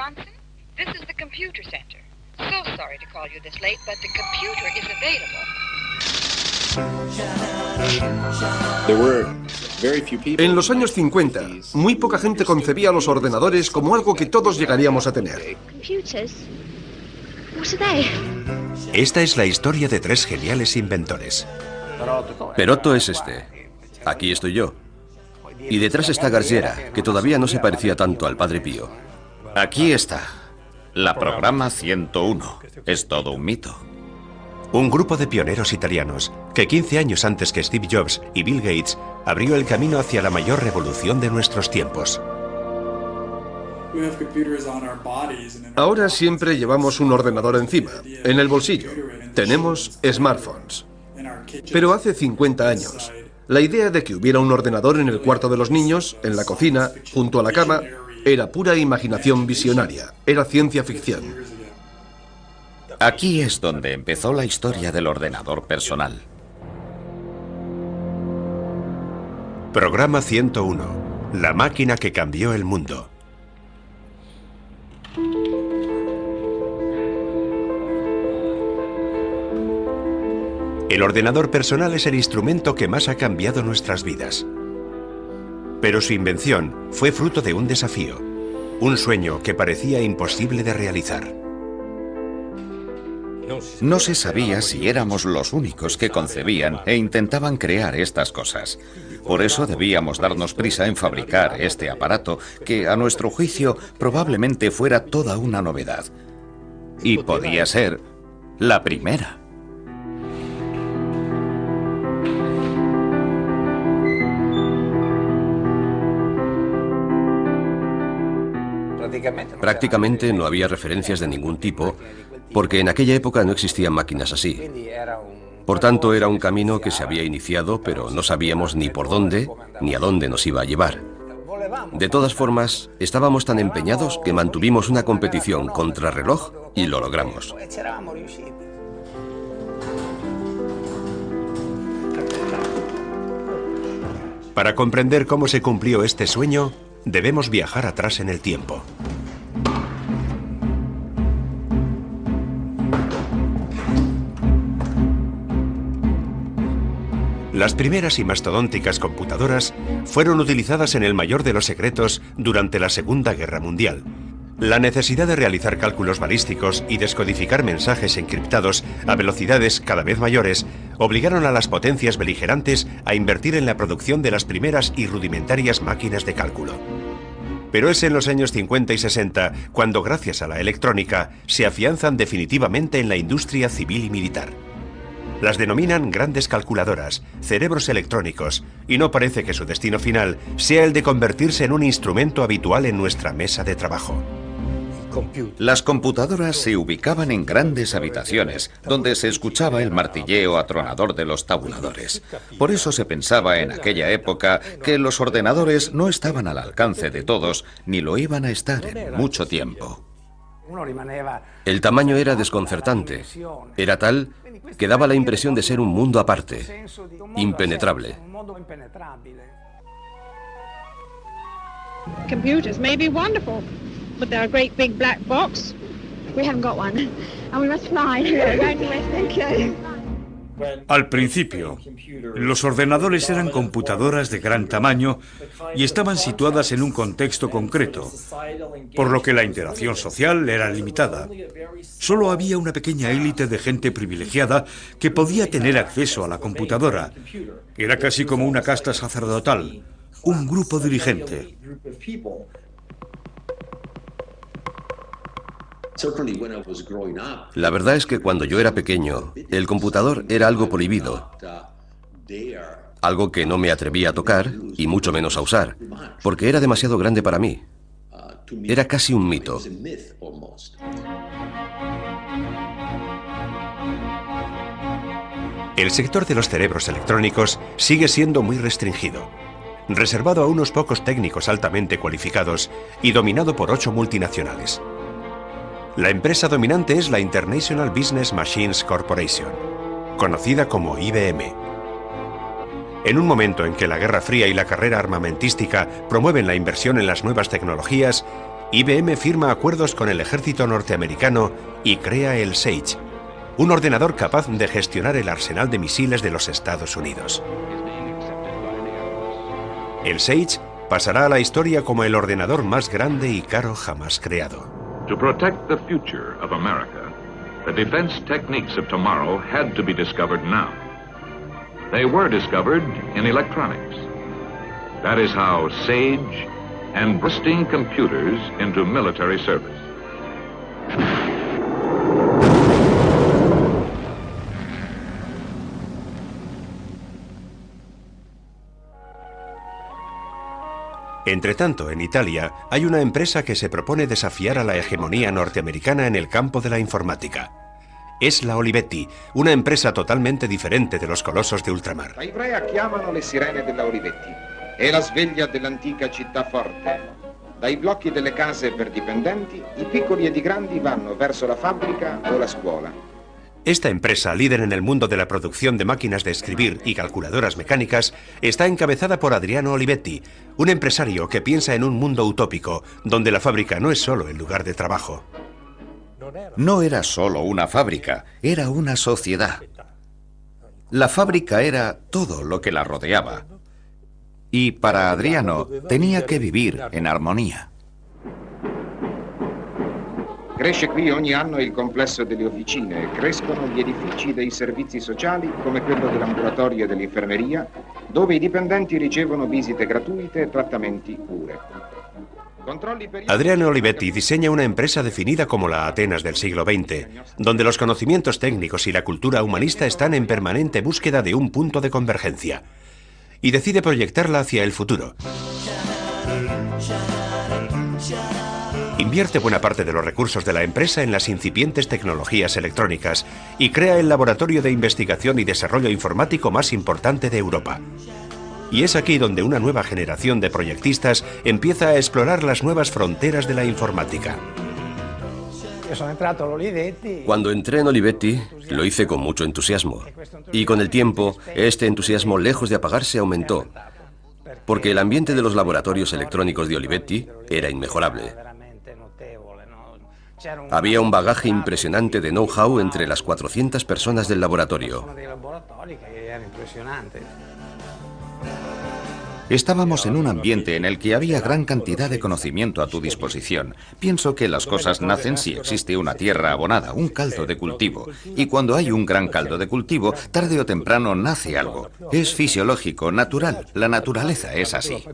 Johnson, this is the computer center. So sorry to call you this late, but the computer is available. En los años 50, muy poca gente concebía los ordenadores como algo que todos llegaríamos a tener. Esta es la historia de tres geniales inventores. Perotto es este. Aquí estoy yo. Y detrás está Gargiera, que todavía no se parecía tanto al Padre Pío. Aquí está. La programa 101. Es todo un mito. Un grupo de pioneros italianos que 15 años antes que Steve Jobs y Bill Gates abrió el camino hacia la mayor revolución de nuestros tiempos. Ahora siempre llevamos un ordenador encima, en el bolsillo. Tenemos smartphones. Pero hace 50 años, la idea de que hubiera un ordenador en el cuarto de los niños, en la cocina, junto a la cama, era pura imaginación visionaria, era ciencia ficción. Aquí es donde empezó la historia del ordenador personal. Programa 101. La máquina que cambió el mundo. El ordenador personal es el instrumento que más ha cambiado nuestras vidas. Pero su invención fue fruto de un desafío, un sueño que parecía imposible de realizar. No se sabía si éramos los únicos que concebían e intentaban crear estas cosas. Por eso debíamos darnos prisa en fabricar este aparato que, a nuestro juicio, probablemente fuera toda una novedad. Y podía ser la primera. Prácticamente no había referencias de ningún tipo, porque en aquella época no existían máquinas así. Por tanto, era un camino que se había iniciado, pero no sabíamos ni por dónde, ni a dónde nos iba a llevar. De todas formas, estábamos tan empeñados que mantuvimos una competición contrarreloj y lo logramos. Para comprender cómo se cumplió este sueño, debemos viajar atrás en el tiempo. Las primeras y mastodónticas computadoras fueron utilizadas en el mayor de los secretos durante la Segunda Guerra Mundial. La necesidad de realizar cálculos balísticos y descodificar mensajes encriptados a velocidades cada vez mayores obligaron a las potencias beligerantes a invertir en la producción de las primeras y rudimentarias máquinas de cálculo. Pero es en los años 50 y 60 cuando, gracias a la electrónica, se afianzan definitivamente en la industria civil y militar. Las denominan grandes calculadoras, cerebros electrónicos, y no parece que su destino final sea el de convertirse en un instrumento habitual en nuestra mesa de trabajo. Las computadoras se ubicaban en grandes habitaciones, donde se escuchaba el martilleo atronador de los tabuladores. Por eso se pensaba en aquella época que los ordenadores no estaban al alcance de todos, ni lo iban a estar en mucho tiempo. El tamaño era desconcertante. Era tal que daba la impresión de ser un mundo aparte, impenetrable. Computers may be wonderful, but they're a great big black box. We haven't got one, and we must fly. Al principio, los ordenadores eran computadoras de gran tamaño y estaban situadas en un contexto concreto, por lo que la interacción social era limitada. Solo había una pequeña élite de gente privilegiada que podía tener acceso a la computadora. Era casi como una casta sacerdotal, un grupo dirigente. La verdad es que cuando yo era pequeño, el computador era algo prohibido, algo que no me atrevía a tocar y mucho menos a usar, porque era demasiado grande para mí. Era casi un mito. El sector de los cerebros electrónicos sigue siendo muy restringido, reservado a unos pocos técnicos altamente cualificados y dominado por 8 multinacionales. La empresa dominante es la International Business Machines Corporation, conocida como IBM. En un momento en que la Guerra Fría y la carrera armamentística promueven la inversión en las nuevas tecnologías, IBM firma acuerdos con el ejército norteamericano y crea el Sage, un ordenador capaz de gestionar el arsenal de misiles de los Estados Unidos. El Sage pasará a la historia como el ordenador más grande y caro jamás creado. To protect the future of America, the defense techniques of tomorrow had to be discovered now. They were discovered in electronics. That is how Sage and bursting computers into military service. Entretanto, en Italia, hay una empresa que se propone desafiar a la hegemonía norteamericana en el campo de la informática. Es la Olivetti, una empresa totalmente diferente de los colosos de ultramar. La Ivrea chiamano le sirene della Olivetti. È la sveglia dell'antica città forte. Dai blocchi delle case per dipendenti, i piccoli ed i grandi vanno verso la fabbrica o la scuola. Esta empresa, líder en el mundo de la producción de máquinas de escribir y calculadoras mecánicas, está encabezada por Adriano Olivetti, un empresario que piensa en un mundo utópico, donde la fábrica no es solo el lugar de trabajo. No era solo una fábrica, era una sociedad. La fábrica era todo lo que la rodeaba. Y para Adriano tenía que vivir en armonía. Cresce qui ogni anno il complesso delle officine, crescono gli edifici dei servizi sociali come quello dell'ambulatorio e dell'infermeria, dove i dipendenti ricevono visite gratuite e trattamenti cure. Adriano Olivetti diseña una empresa definida como la Atenas del siglo XX, donde los conocimientos técnicos y la cultura humanista están en permanente búsqueda de un punto de convergencia, y decide proyectarla hacia el futuro. Invierte buena parte de los recursos de la empresa en las incipientes tecnologías electrónicas y crea el laboratorio de investigación y desarrollo informático más importante de Europa. Y es aquí donde una nueva generación de proyectistas empieza a explorar las nuevas fronteras de la informática. Cuando entré en Olivetti, lo hice con mucho entusiasmo. Y con el tiempo, este entusiasmo, lejos de apagarse, aumentó. Porque el ambiente de los laboratorios electrónicos de Olivetti era inmejorable. Había un bagaje impresionante de know-how entre las 400 personas del laboratorio. Estábamos en un ambiente en el que había gran cantidad de conocimiento a tu disposición. Pienso que las cosas nacen si existe una tierra abonada, un caldo de cultivo. Y cuando hay un gran caldo de cultivo, tarde o temprano nace algo. Es fisiológico, natural. La naturaleza es así.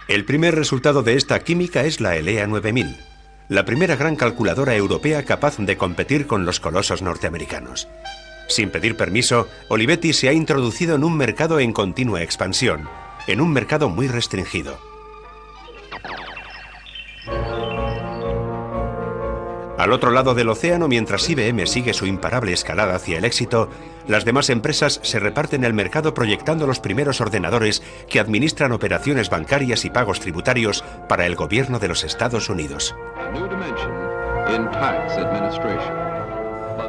El primer resultado de esta química es la ELEA 9000, la primera gran calculadora europea capaz de competir con los colosos norteamericanos. Sin pedir permiso, Olivetti se ha introducido en un mercado en continua expansión, en un mercado muy restringido. Al otro lado del océano, mientras IBM sigue su imparable escalada hacia el éxito, las demás empresas se reparten el mercado proyectando los primeros ordenadores que administran operaciones bancarias y pagos tributarios para el gobierno de los Estados Unidos.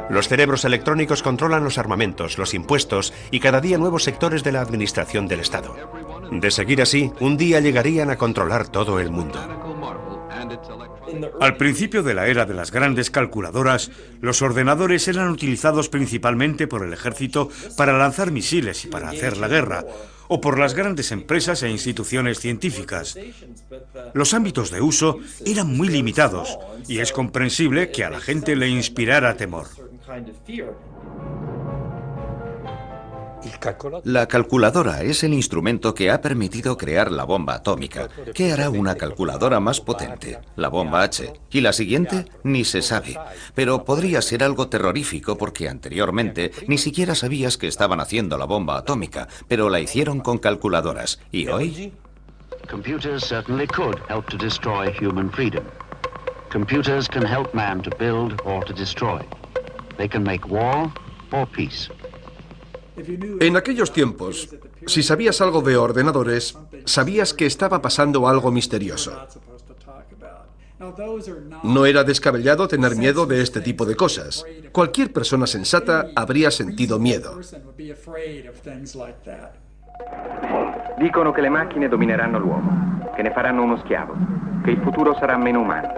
Los cerebros electrónicos controlan los armamentos, los impuestos y cada día nuevos sectores de la administración del Estado. De seguir así, un día llegarían a controlar todo el mundo. Al principio de la era de las grandes calculadoras, los ordenadores eran utilizados principalmente por el ejército para lanzar misiles y para hacer la guerra, o por las grandes empresas e instituciones científicas. Los ámbitos de uso eran muy limitados, y es comprensible que a la gente le inspirara temor. La calculadora es el instrumento que ha permitido crear la bomba atómica. ¿Qué hará una calculadora más potente? La bomba H. ¿Y la siguiente? Ni se sabe. Pero podría ser algo terrorífico porque anteriormente ni siquiera sabías que estaban haciendo la bomba atómica, pero la hicieron con calculadoras. ¿Y hoy? Computers certainly could help to destroy human freedom. Computers can help man to build or to destroy. They can make war or peace. En aquellos tiempos, si sabías algo de ordenadores, sabías que estaba pasando algo misterioso. No era descabellado tener miedo de este tipo de cosas. Cualquier persona sensata habría sentido miedo. Dicono che le macchine domineranno l'uomo, che ne faranno uno schiavo, che il futuro sarà meno umano.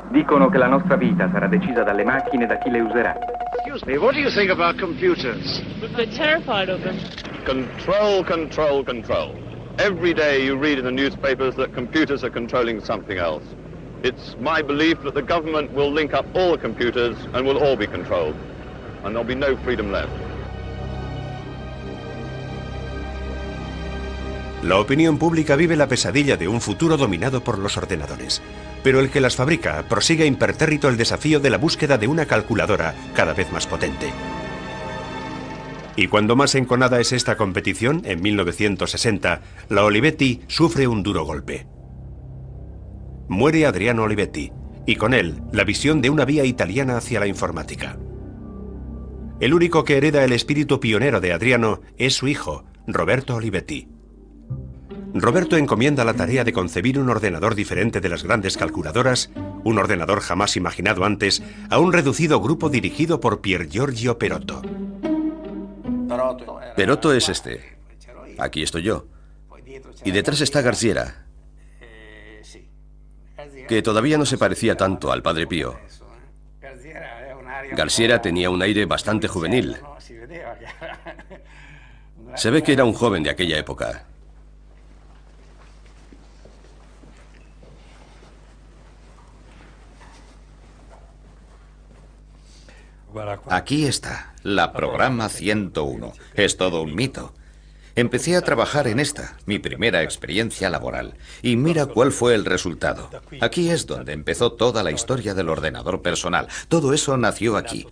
Dicono che la nostra vita sarà decisa dalle macchine e da chi le userà. Excuse me, what do you think about computers? We're terrified of them. Control, control, control. Every day you read in the newspapers that computers are controlling something else. It's my belief that the government will link up all the computers and we'll all be controlled. And there'll be no freedom left. La opinión pública vive la pesadilla de un futuro dominado por los ordenadores, pero el que las fabrica prosigue impertérrito el desafío de la búsqueda de una calculadora cada vez más potente. Y cuando más enconada es esta competición, en 1960, la Olivetti sufre un duro golpe. Muere Adriano Olivetti, y con él la visión de una vía italiana hacia la informática. El único que hereda el espíritu pionero de Adriano es su hijo, Roberto Olivetti. Roberto encomienda la tarea de concebir un ordenador diferente de las grandes calculadoras, un ordenador jamás imaginado antes, a un reducido grupo dirigido por Pier Giorgio Perotto. Perotto es este. Aquí estoy yo. Y detrás está Garciera, que todavía no se parecía tanto al Padre Pío. Garciera tenía un aire bastante juvenil. Se ve que era un joven de aquella época. Aquí está, la programa 101. Es todo un mito. Empecé a trabajar en esta, mi primera experiencia laboral, y mira cuál fue el resultado. Aquí es donde empezó toda la historia del ordenador personal. Todo eso nació aquí.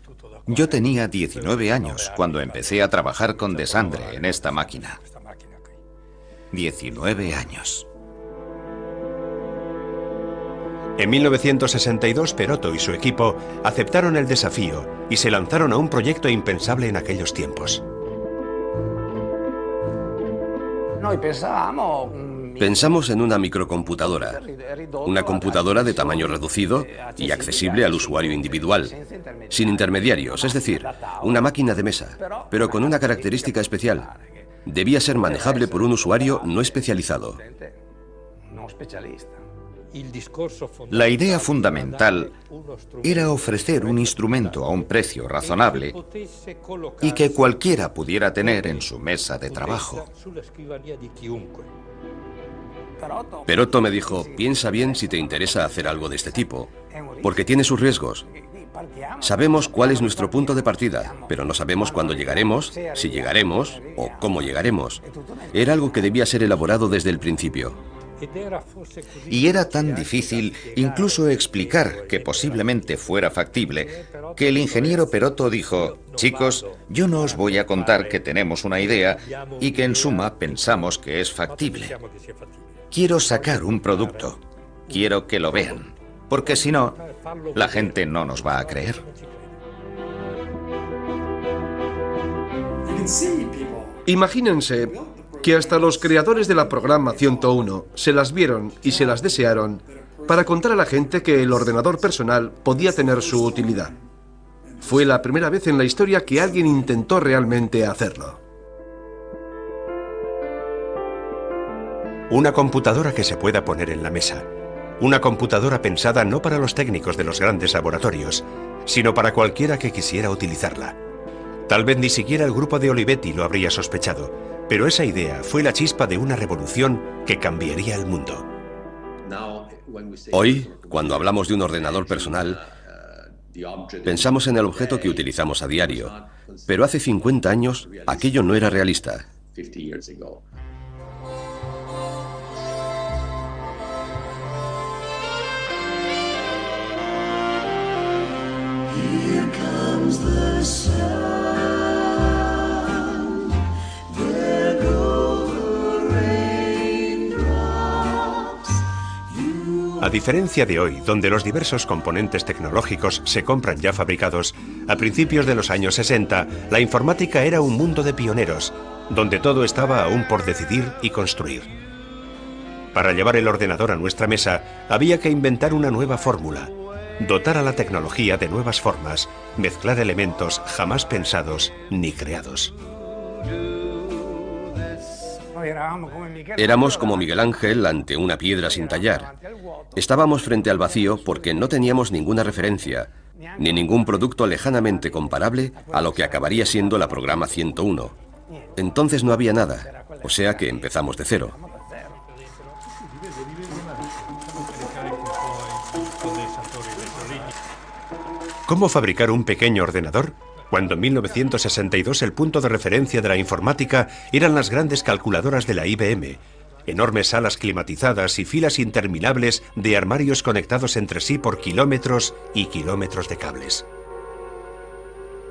Yo tenía 19 años cuando empecé a trabajar con Desandre en esta máquina. 19 años. En 1962, Perotto y su equipo aceptaron el desafío y se lanzaron a un proyecto impensable en aquellos tiempos. Pensamos en una microcomputadora, una computadora de tamaño reducido y accesible al usuario individual, sin intermediarios, es decir, una máquina de mesa, pero con una característica especial. Debía ser manejable por un usuario no especializado. La idea fundamental era ofrecer un instrumento a un precio razonable y que cualquiera pudiera tener en su mesa de trabajo. Perotto me dijo, piensa bien si te interesa hacer algo de este tipo, porque tiene sus riesgos. Sabemos cuál es nuestro punto de partida, pero no sabemos cuándo llegaremos, si llegaremos o cómo llegaremos. Era algo que debía ser elaborado desde el principio. Y era tan difícil incluso explicar que posiblemente fuera factible, que el ingeniero Perotto dijo, chicos, yo no os voy a contar que tenemos una idea y que en suma pensamos que es factible. Quiero sacar un producto, quiero que lo vean, porque si no, la gente no nos va a creer. Imagínense que hasta los creadores de la programa 101 se las vieron y se las desearon para contar a la gente que el ordenador personal podía tener su utilidad. Fue la primera vez en la historia que alguien intentó realmente hacerlo. Una computadora que se pueda poner en la mesa. Una computadora pensada no para los técnicos de los grandes laboratorios, sino para cualquiera que quisiera utilizarla. Tal vez ni siquiera el grupo de Olivetti lo habría sospechado, pero esa idea fue la chispa de una revolución que cambiaría el mundo. Hoy, cuando hablamos de un ordenador personal, pensamos en el objeto que utilizamos a diario, pero hace 50 años aquello no era realista. Here comes the sun. There go the raindrops. A diferencia de hoy, donde los diversos componentes tecnológicos se compran ya fabricados, a principios de los años 60, la informática era un mundo de pioneros, donde todo estaba aún por decidir y construir. Para llevar el ordenador a nuestra mesa, había que inventar una nueva fórmula, dotar a la tecnología de nuevas formas, mezclar elementos jamás pensados ni creados. Éramos como Miguel Ángel ante una piedra sin tallar. Estábamos frente al vacío porque no teníamos ninguna referencia, ni ningún producto lejanamente comparable a lo que acabaría siendo la programa 101. Entonces no había nada, o sea que empezamos de cero. ¿Cómo fabricar un pequeño ordenador? Cuando en 1962 el punto de referencia de la informática eran las grandes calculadoras de la IBM, enormes salas climatizadas y filas interminables de armarios conectados entre sí por kilómetros y kilómetros de cables.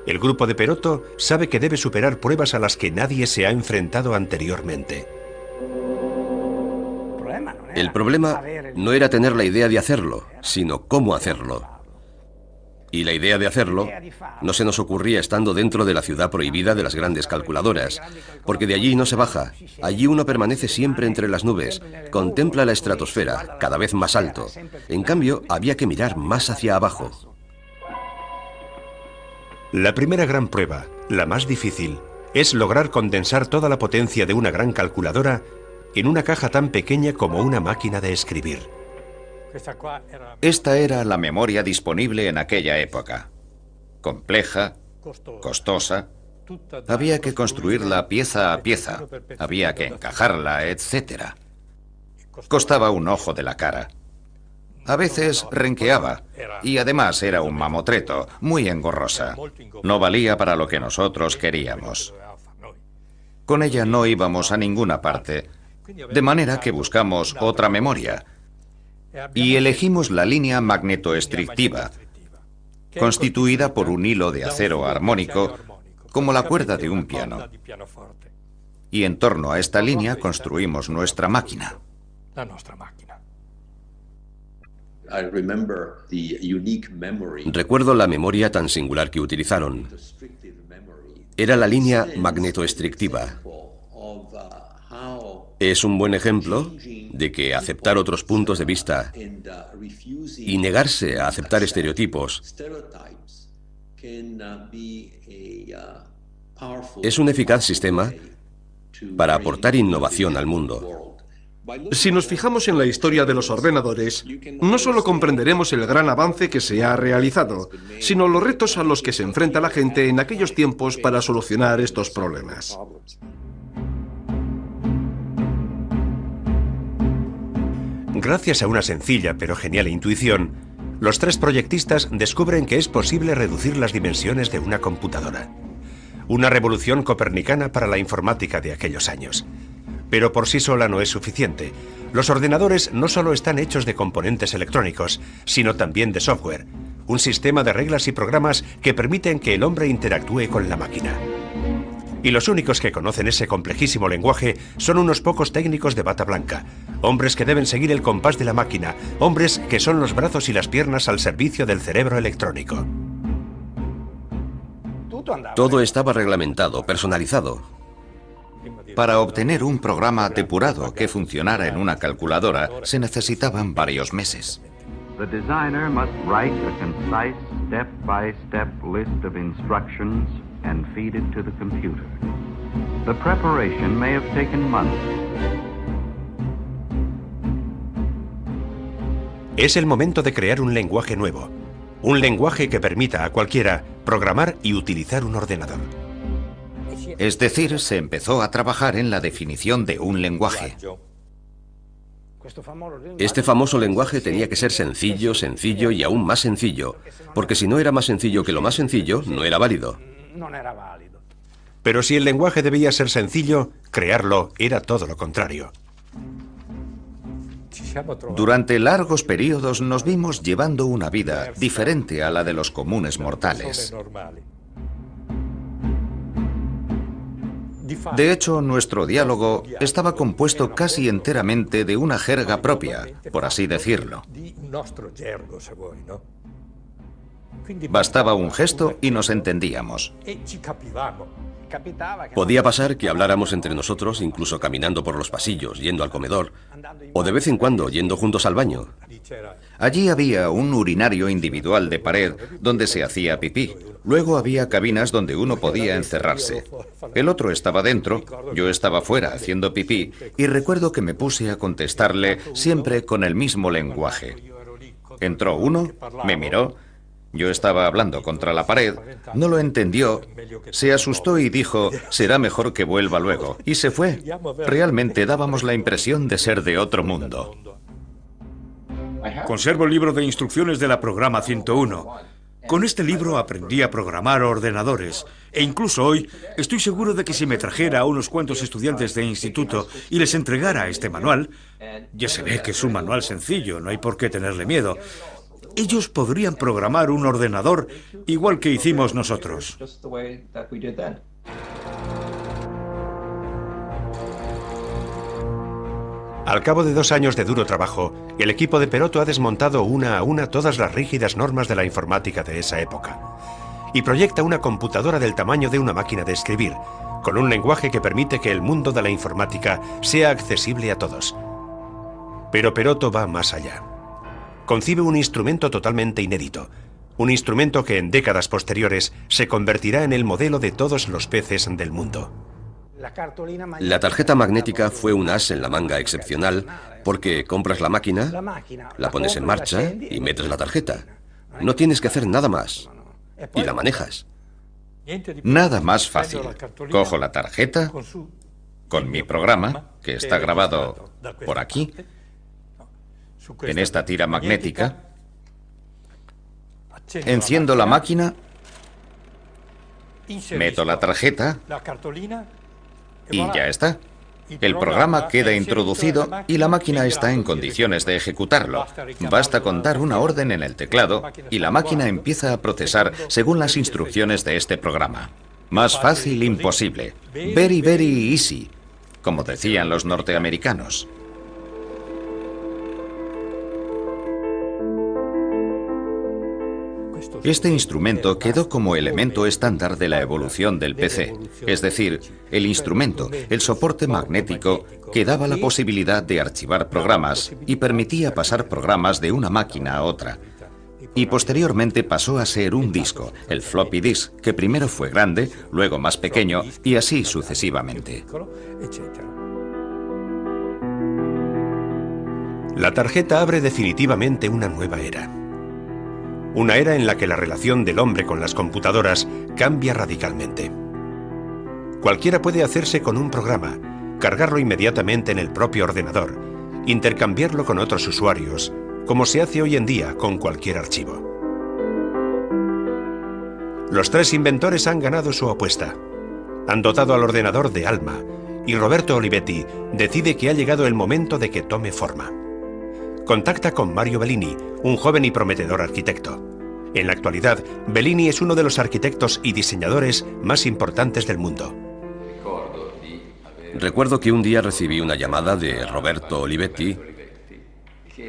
El grupo de Perotto sabe que debe superar pruebas a las que nadie se ha enfrentado anteriormente. El problema no era tener la idea de hacerlo, sino cómo hacerlo. Y la idea de hacerlo no se nos ocurría estando dentro de la ciudad prohibida de las grandes calculadoras, porque de allí no se baja, allí uno permanece siempre entre las nubes, contempla la estratosfera, cada vez más alto. En cambio, había que mirar más hacia abajo. La primera gran prueba, la más difícil, es lograr condensar toda la potencia de una gran calculadora en una caja tan pequeña como una máquina de escribir. Esta era la memoria disponible en aquella época. Compleja, costosa. Había que construirla pieza a pieza. Había que encajarla, etc. Costaba un ojo de la cara. A veces renqueaba. Y además era un mamotreto, muy engorrosa. No valía para lo que nosotros queríamos. Con ella no íbamos a ninguna parte. De manera que buscamos otra memoria. Y elegimos la línea magnetoestrictiva, constituida por un hilo de acero armónico, como la cuerda de un piano. Y en torno a esta línea construimos nuestra máquina. Recuerdo la memoria tan singular que utilizaron. Era la línea magnetoestrictiva. Es un buen ejemplo de que aceptar otros puntos de vista y negarse a aceptar estereotipos es un eficaz sistema para aportar innovación al mundo. Si nos fijamos en la historia de los ordenadores, no solo comprenderemos el gran avance que se ha realizado, sino los retos a los que se enfrenta la gente en aquellos tiempos para solucionar estos problemas. Gracias a una sencilla pero genial intuición, los tres proyectistas descubren que es posible reducir las dimensiones de una computadora. Una revolución copernicana para la informática de aquellos años. Pero por sí sola no es suficiente. Los ordenadores no solo están hechos de componentes electrónicos, sino también de software, un sistema de reglas y programas que permiten que el hombre interactúe con la máquina. Y los únicos que conocen ese complejísimo lenguaje son unos pocos técnicos de bata blanca, hombres que deben seguir el compás de la máquina, hombres que son los brazos y las piernas al servicio del cerebro electrónico. Todo estaba reglamentado, personalizado. Para obtener un programa depurado que funcionara en una calculadora se necesitaban varios meses. The designer must write a concise step-by-step list of instructions and feed it to the computer. The preparation may have taken months. Es el momento de crear un lenguaje nuevo, un lenguaje que permita a cualquiera programar y utilizar un ordenador. Es decir, se empezó a trabajar en la definición de un lenguaje. Este famoso lenguaje tenía que ser sencillo, sencillo y aún más sencillo, porque si no era más sencillo que lo más sencillo, no era válido. Pero si el lenguaje debía ser sencillo, crearlo era todo lo contrario. Durante largos periodos nos vimos llevando una vida diferente a la de los comunes mortales. De hecho, nuestro diálogo estaba compuesto casi enteramente de una jerga propia, por así decirlo. Bastaba un gesto y nos entendíamos. Podía pasar que habláramos entre nosotros, incluso caminando por los pasillos, yendo al comedor, o de vez en cuando yendo juntos al baño. Allí había un urinario individual de pared donde se hacía pipí. Luego había cabinas donde uno podía encerrarse. El otro estaba dentro, yo estaba fuera haciendo pipí, y recuerdo que me puse a contestarle siempre con el mismo lenguaje. Entró uno, me miró, yo estaba hablando contra la pared, no lo entendió, se asustó y dijo, será mejor que vuelva luego, y se fue. Realmente dábamos la impresión de ser de otro mundo. Conservo el libro de instrucciones de la programa 101. Con este libro aprendí a programar ordenadores, e incluso hoy estoy seguro de que si me trajera a unos cuantos estudiantes de instituto y les entregara este manual, ya se ve que es un manual sencillo, no hay por qué tenerle miedo, ellos podrían programar un ordenador igual que hicimos nosotros. Al cabo de 2 años de duro trabajo, el equipo de Perotto ha desmontado una a una todas las rígidas normas de la informática de esa época y proyecta una computadora del tamaño de una máquina de escribir, con un lenguaje que permite que el mundo de la informática sea accesible a todos. Pero Perotto va más allá. Concibe un instrumento totalmente inédito, un instrumento que en décadas posteriores se convertirá en el modelo de todos los peces del mundo. La tarjeta magnética fue un as en la manga excepcional porque compras la máquina, la pones en marcha y metes la tarjeta. No tienes que hacer nada más. Y la manejas. Nada más fácil. Cojo la tarjeta con mi programa, que está grabado por aquí, en esta tira magnética. Enciendo la máquina, meto la tarjeta y ya está. El programa queda introducido y la máquina está en condiciones de ejecutarlo. Basta con dar una orden en el teclado y la máquina empieza a procesar según las instrucciones de este programa. Más fácil imposible. Very, very easy, como decían los norteamericanos. Este instrumento quedó como elemento estándar de la evolución del PC, es decir, el instrumento, el soporte magnético que daba la posibilidad de archivar programas y permitía pasar programas de una máquina a otra. Y posteriormente pasó a ser un disco, el floppy disk, que primero fue grande, luego más pequeño y así sucesivamente. La tarjeta abre definitivamente una nueva era. Una era en la que la relación del hombre con las computadoras cambia radicalmente. Cualquiera puede hacerse con un programa, cargarlo inmediatamente en el propio ordenador, intercambiarlo con otros usuarios, como se hace hoy en día con cualquier archivo. Los 3 inventores han ganado su apuesta. Han dotado al ordenador de alma, y Roberto Olivetti decide que ha llegado el momento de que tome forma. Contacta con Mario Bellini, un joven y prometedor arquitecto. En la actualidad, Bellini es uno de los arquitectos y diseñadores más importantes del mundo. Recuerdo que un día recibí una llamada de Roberto Olivetti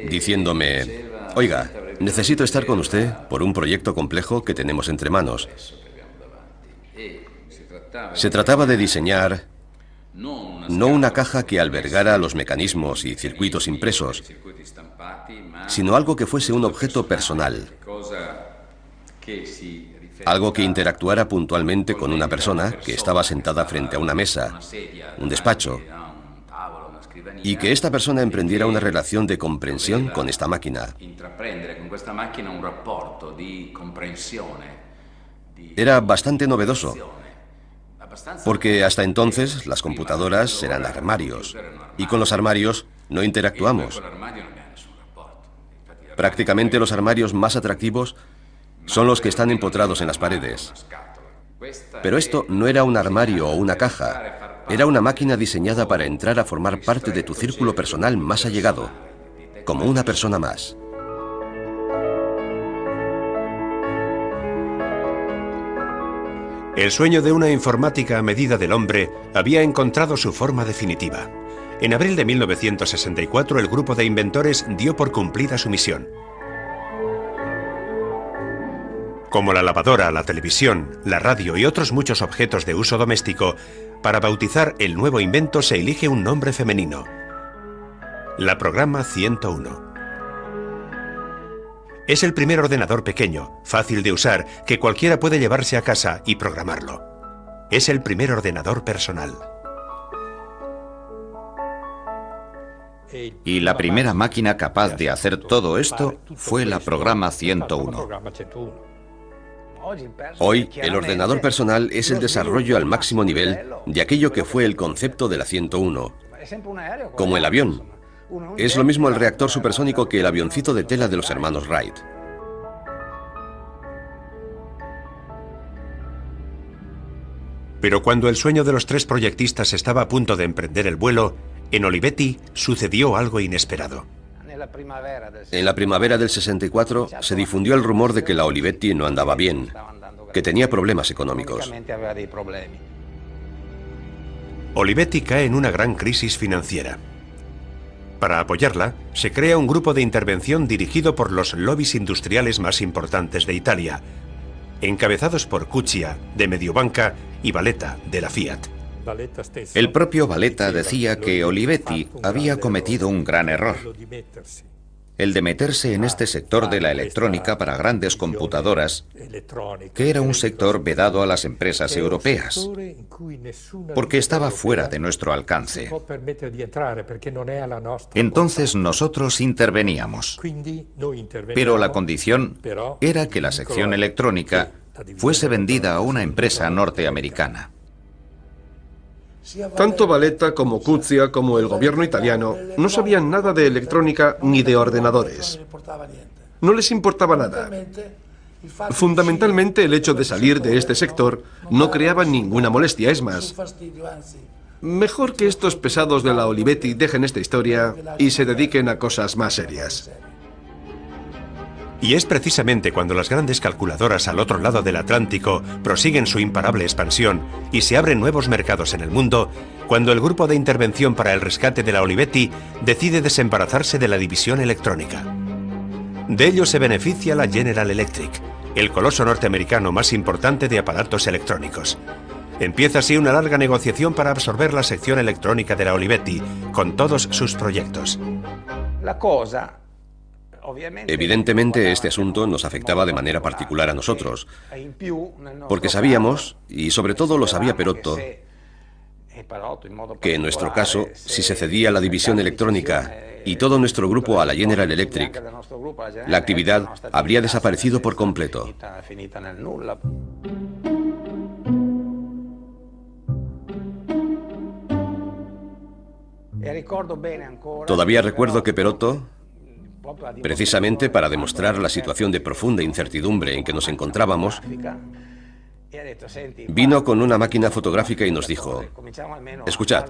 diciéndome, oiga, necesito estar con usted por un proyecto complejo que tenemos entre manos. Se trataba de diseñar no una caja que albergara los mecanismos y circuitos impresos, sino algo que fuese un objeto personal. Algo que interactuara puntualmente con una persona que estaba sentada frente a una mesa, un despacho, y que esta persona emprendiera una relación de comprensión con esta máquina. Era bastante novedoso, porque hasta entonces las computadoras eran armarios, y con los armarios no interactuamos. Prácticamente los armarios más atractivos son los que están empotrados en las paredes. Pero esto no era un armario o una caja, era una máquina diseñada para entrar a formar parte de tu círculo personal más allegado, como una persona más. El sueño de una informática a medida del hombre había encontrado su forma definitiva. En abril de 1964, el grupo de inventores dio por cumplida su misión. como la lavadora, la televisión, la radio y otros muchos objetos de uso doméstico, para bautizar el nuevo invento se elige un nombre femenino: la Programa 101. Es el primer ordenador pequeño, fácil de usar, que cualquiera puede llevarse a casa y programarlo. Es el primer ordenador personal. Y la primera máquina capaz de hacer todo esto fue la Programa 101. Hoy, el ordenador personal es el desarrollo al máximo nivel de aquello que fue el concepto de la 101, como el avión. Es lo mismo el reactor supersónico que el avioncito de tela de los hermanos Wright. Pero cuando el sueño de los tres proyectistas estaba a punto de emprender el vuelo, en Olivetti sucedió algo inesperado. En la primavera del 64 se difundió el rumor de que la Olivetti no andaba bien, que tenía problemas económicos. Olivetti cae en una gran crisis financiera. Para apoyarla, se crea un grupo de intervención dirigido por los lobbies industriales más importantes de Italia, encabezados por Cuccia, de Mediobanca, y Valletta, de la Fiat. El propio Valletta decía que Olivetti había cometido un gran error: el de meterse en este sector de la electrónica para grandes computadoras, que era un sector vedado a las empresas europeas, porque estaba fuera de nuestro alcance. Entonces nosotros interveníamos, pero la condición era que la sección electrónica fuese vendida a una empresa norteamericana. Tanto Valletta como Cuccia como el gobierno italiano no sabían nada de electrónica ni de ordenadores. No les importaba nada. Fundamentalmente, el hecho de salir de este sector no creaba ninguna molestia. Es más, mejor que estos pesados de la Olivetti dejen esta historia y se dediquen a cosas más serias. Y es precisamente cuando las grandes calculadoras al otro lado del Atlántico prosiguen su imparable expansión y se abren nuevos mercados en el mundo, cuando el grupo de intervención para el rescate de la Olivetti decide desembarazarse de la división electrónica. De ello se beneficia la General Electric, el coloso norteamericano más importante de aparatos electrónicos. Empieza así una larga negociación para absorber la sección electrónica de la Olivetti, con todos sus proyectos. Evidentemente, este asunto nos afectaba de manera particular a nosotros, porque sabíamos, y sobre todo lo sabía Perotto, que en nuestro caso, si se cedía la división electrónica y todo nuestro grupo a la General Electric, la actividad habría desaparecido por completo. Todavía recuerdo que Perotto, precisamente para demostrar la situación de profunda incertidumbre en que nos encontrábamos, vino con una máquina fotográfica y nos dijo: escuchad,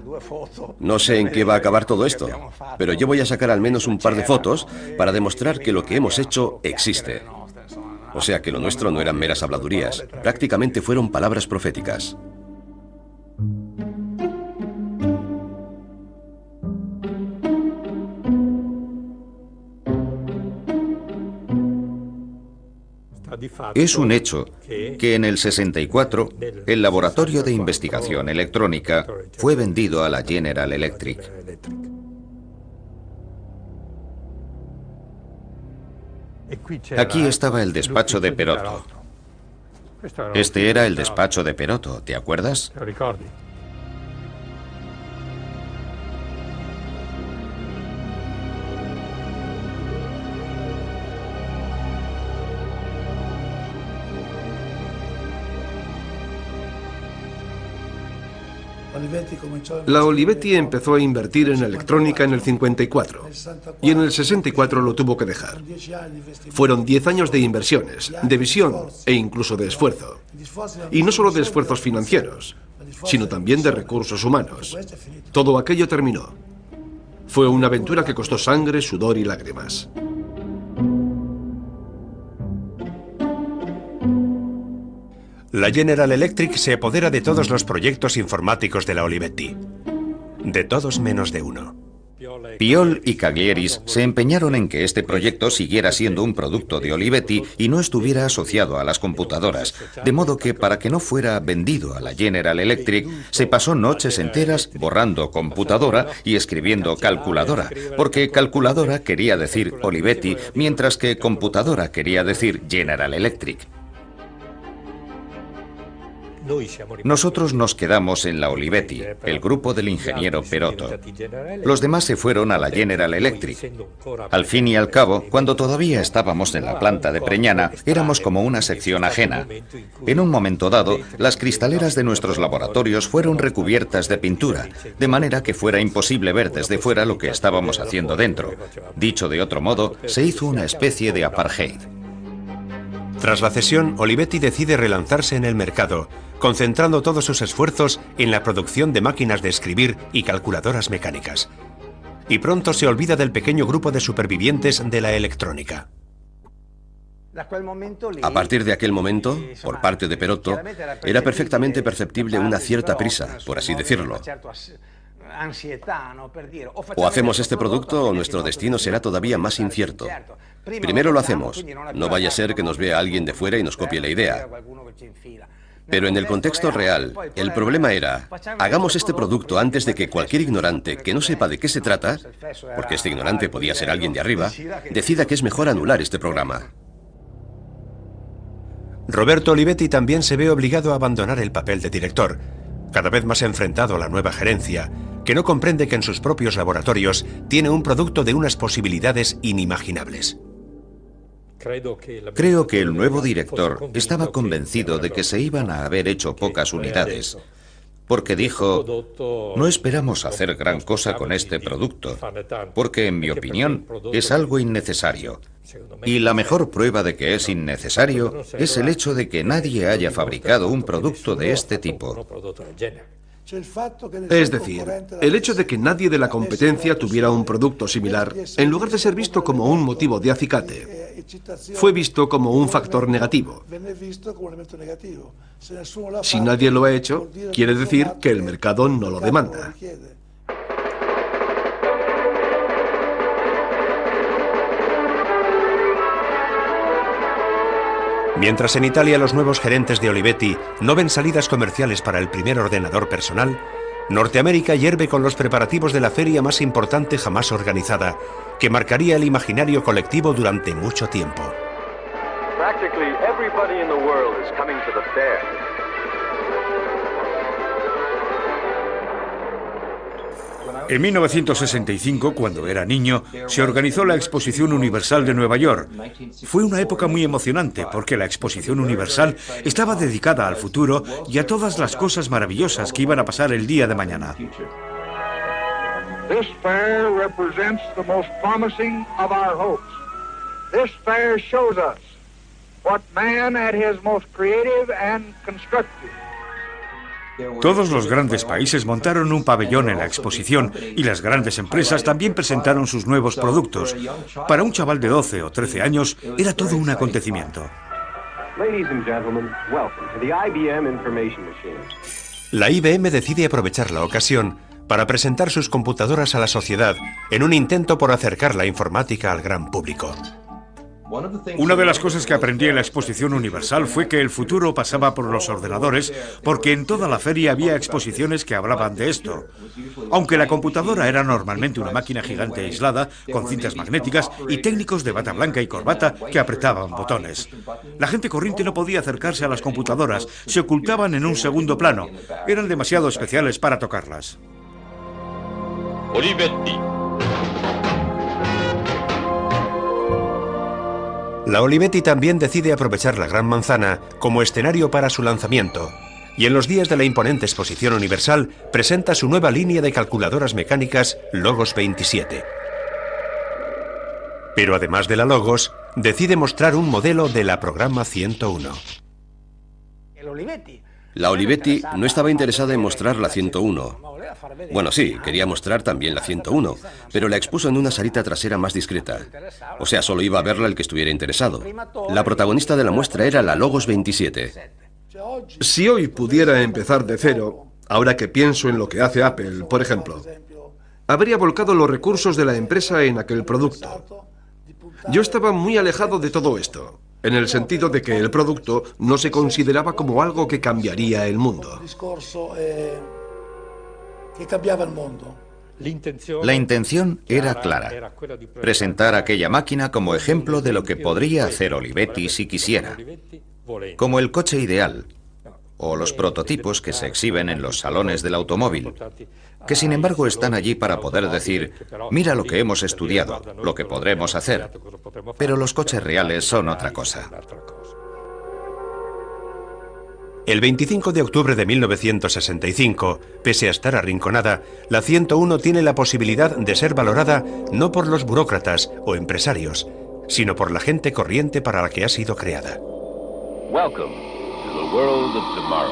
no sé en qué va a acabar todo esto, pero yo voy a sacar al menos un par de fotos para demostrar que lo que hemos hecho existe. O sea que lo nuestro no eran meras habladurías, prácticamente fueron palabras proféticas. Es un hecho que en el 64 el laboratorio de investigación electrónica fue vendido a la General Electric. Aquí estaba el despacho de Perotto. Este era el despacho de Perotto, ¿te acuerdas? La Olivetti empezó a invertir en electrónica en el 54 y en el 64 lo tuvo que dejar. Fueron 10 años de inversiones, de visión e incluso de esfuerzo. Y no solo de esfuerzos financieros, sino también de recursos humanos. Todo aquello terminó. Fue una aventura que costó sangre, sudor y lágrimas. La General Electric se apodera de todos los proyectos informáticos de la Olivetti. De todos menos de uno. Piol y Caglieris se empeñaron en que este proyecto siguiera siendo un producto de Olivetti y no estuviera asociado a las computadoras, de modo que para que no fuera vendido a la General Electric, se pasó noches enteras borrando computadora y escribiendo calculadora, porque calculadora quería decir Olivetti, mientras que computadora quería decir General Electric. Nosotros nos quedamos en la Olivetti, el grupo del ingeniero Perotto. Los demás se fueron a la General Electric. Al fin y al cabo, cuando todavía estábamos en la planta de Preñana, éramos como una sección ajena. En un momento dado, las cristaleras de nuestros laboratorios fueron recubiertas de pintura, de manera que fuera imposible ver desde fuera lo que estábamos haciendo dentro. Dicho de otro modo, se hizo una especie de apartheid. Tras la cesión, Olivetti decide relanzarse en el mercado, concentrando todos sus esfuerzos en la producción de máquinas de escribir y calculadoras mecánicas. Y pronto se olvida del pequeño grupo de supervivientes de la electrónica. A partir de aquel momento, por parte de Perotto, era perfectamente perceptible una cierta prisa, por así decirlo. O hacemos este producto o nuestro destino será todavía más incierto. Primero lo hacemos, no vaya a ser que nos vea alguien de fuera y nos copie la idea. Pero en el contexto real, el problema era, hagamos este producto antes de que cualquier ignorante que no sepa de qué se trata, porque este ignorante podía ser alguien de arriba, decida que es mejor anular este programa. Roberto Olivetti también se ve obligado a abandonar el papel de director, cada vez más enfrentado a la nueva gerencia, que no comprende que en sus propios laboratorios tiene un producto de unas posibilidades inimaginables. Creo que el nuevo director estaba convencido de que se iban a haber hecho pocas unidades, porque dijo, no esperamos hacer gran cosa con este producto, porque en mi opinión es algo innecesario. Y la mejor prueba de que es innecesario es el hecho de que nadie haya fabricado un producto de este tipo. Es decir, el hecho de que nadie de la competencia tuviera un producto similar, en lugar de ser visto como un motivo de acicate, fue visto como un factor negativo. Si nadie lo ha hecho, quiere decir que el mercado no lo demanda. Mientras en Italia los nuevos gerentes de Olivetti no ven salidas comerciales para el primer ordenador personal, Norteamérica hierve con los preparativos de la feria más importante jamás organizada, que marcaría el imaginario colectivo durante mucho tiempo. En 1965, cuando era niño, se organizó la Exposición Universal de Nueva York. Fue una época muy emocionante porque la Exposición Universal estaba dedicada al futuro y a todas las cosas maravillosas que iban a pasar el día de mañana. This fair represents the most promising of our hopes. This fair shows us what man at his most creative and constructive. Todos los grandes países montaron un pabellón en la exposición y las grandes empresas también presentaron sus nuevos productos. Para un chaval de 12 o 13 años era todo un acontecimiento. La IBM decide aprovechar la ocasión para presentar sus computadoras a la sociedad en un intento por acercar la informática al gran público. Una de las cosas que aprendí en la Exposición Universal fue que el futuro pasaba por los ordenadores, porque en toda la feria había exposiciones que hablaban de esto. Aunque la computadora era normalmente una máquina gigante aislada, con cintas magnéticas y técnicos de bata blanca y corbata que apretaban botones. La gente corriente no podía acercarse a las computadoras, se ocultaban en un segundo plano. Eran demasiado especiales para tocarlas. Olivetti. La Olivetti también decide aprovechar la Gran Manzana como escenario para su lanzamiento, y en los días de la imponente Exposición Universal presenta su nueva línea de calculadoras mecánicas Logos 27. Pero además de la Logos, decide mostrar un modelo de la Programa 101. La Olivetti no estaba interesada en mostrar la 101. Bueno, sí, quería mostrar también la 101, pero la expuso en una salita trasera más discreta. O sea, solo iba a verla el que estuviera interesado. La protagonista de la muestra era la Logos 27. Si hoy pudiera empezar de cero, ahora que pienso en lo que hace Apple, por ejemplo, habría volcado los recursos de la empresa en aquel producto. Yo estaba muy alejado de todo esto, en el sentido de que el producto no se consideraba como algo que cambiaría el mundo. La intención era clara: presentar aquella máquina como ejemplo de lo que podría hacer Olivetti si quisiera, como el coche ideal, o los prototipos que se exhiben en los salones del automóvil, que sin embargo están allí para poder decir: mira lo que hemos estudiado, lo que podremos hacer. Pero los coches reales son otra cosa. El 25 de octubre de 1965, pese a estar arrinconada, la 101 tiene la posibilidad de ser valorada no por los burócratas o empresarios, sino por la gente corriente para la que ha sido creada. Welcome to the world of tomorrow.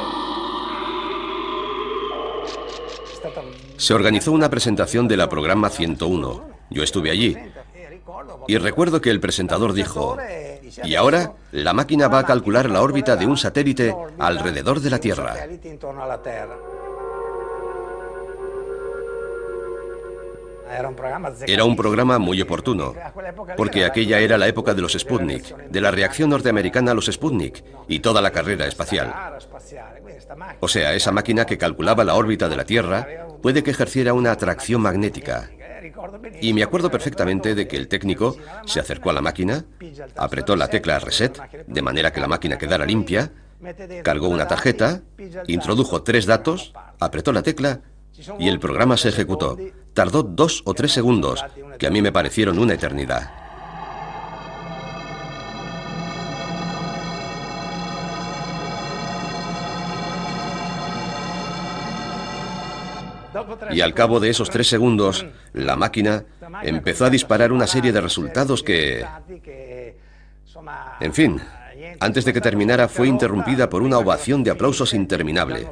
Se organizó una presentación de la programa 101. Yo estuve allí. Y recuerdo que el presentador dijo: y ahora la máquina va a calcular la órbita de un satélite alrededor de la Tierra. Era un programa muy oportuno, porque aquella era la época de los Sputnik, de la reacción norteamericana a los Sputnik y toda la carrera espacial. O sea, esa máquina que calculaba la órbita de la Tierra puede que ejerciera una atracción magnética. Y me acuerdo perfectamente de que el técnico se acercó a la máquina, apretó la tecla reset, de manera que la máquina quedara limpia, cargó una tarjeta, introdujo 3 datos, apretó la tecla y el programa se ejecutó. Tardó 2 o 3 segundos, que a mí me parecieron una eternidad. Y al cabo de esos 3 segundos, la máquina empezó a disparar una serie de resultados que... En fin, antes de que terminara fue interrumpida por una ovación de aplausos interminable.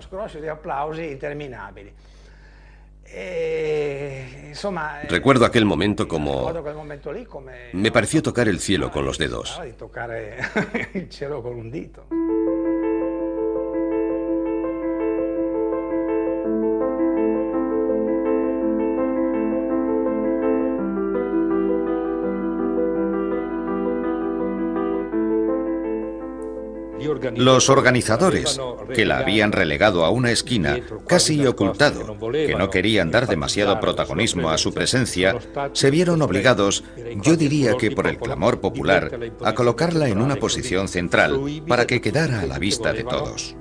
Recuerdo aquel momento como... Me pareció tocar el cielo con los dedos. Los organizadores, que la habían relegado a una esquina, casi ocultado, que no querían dar demasiado protagonismo a su presencia, se vieron obligados, yo diría que por el clamor popular, a colocarla en una posición central para que quedara a la vista de todos.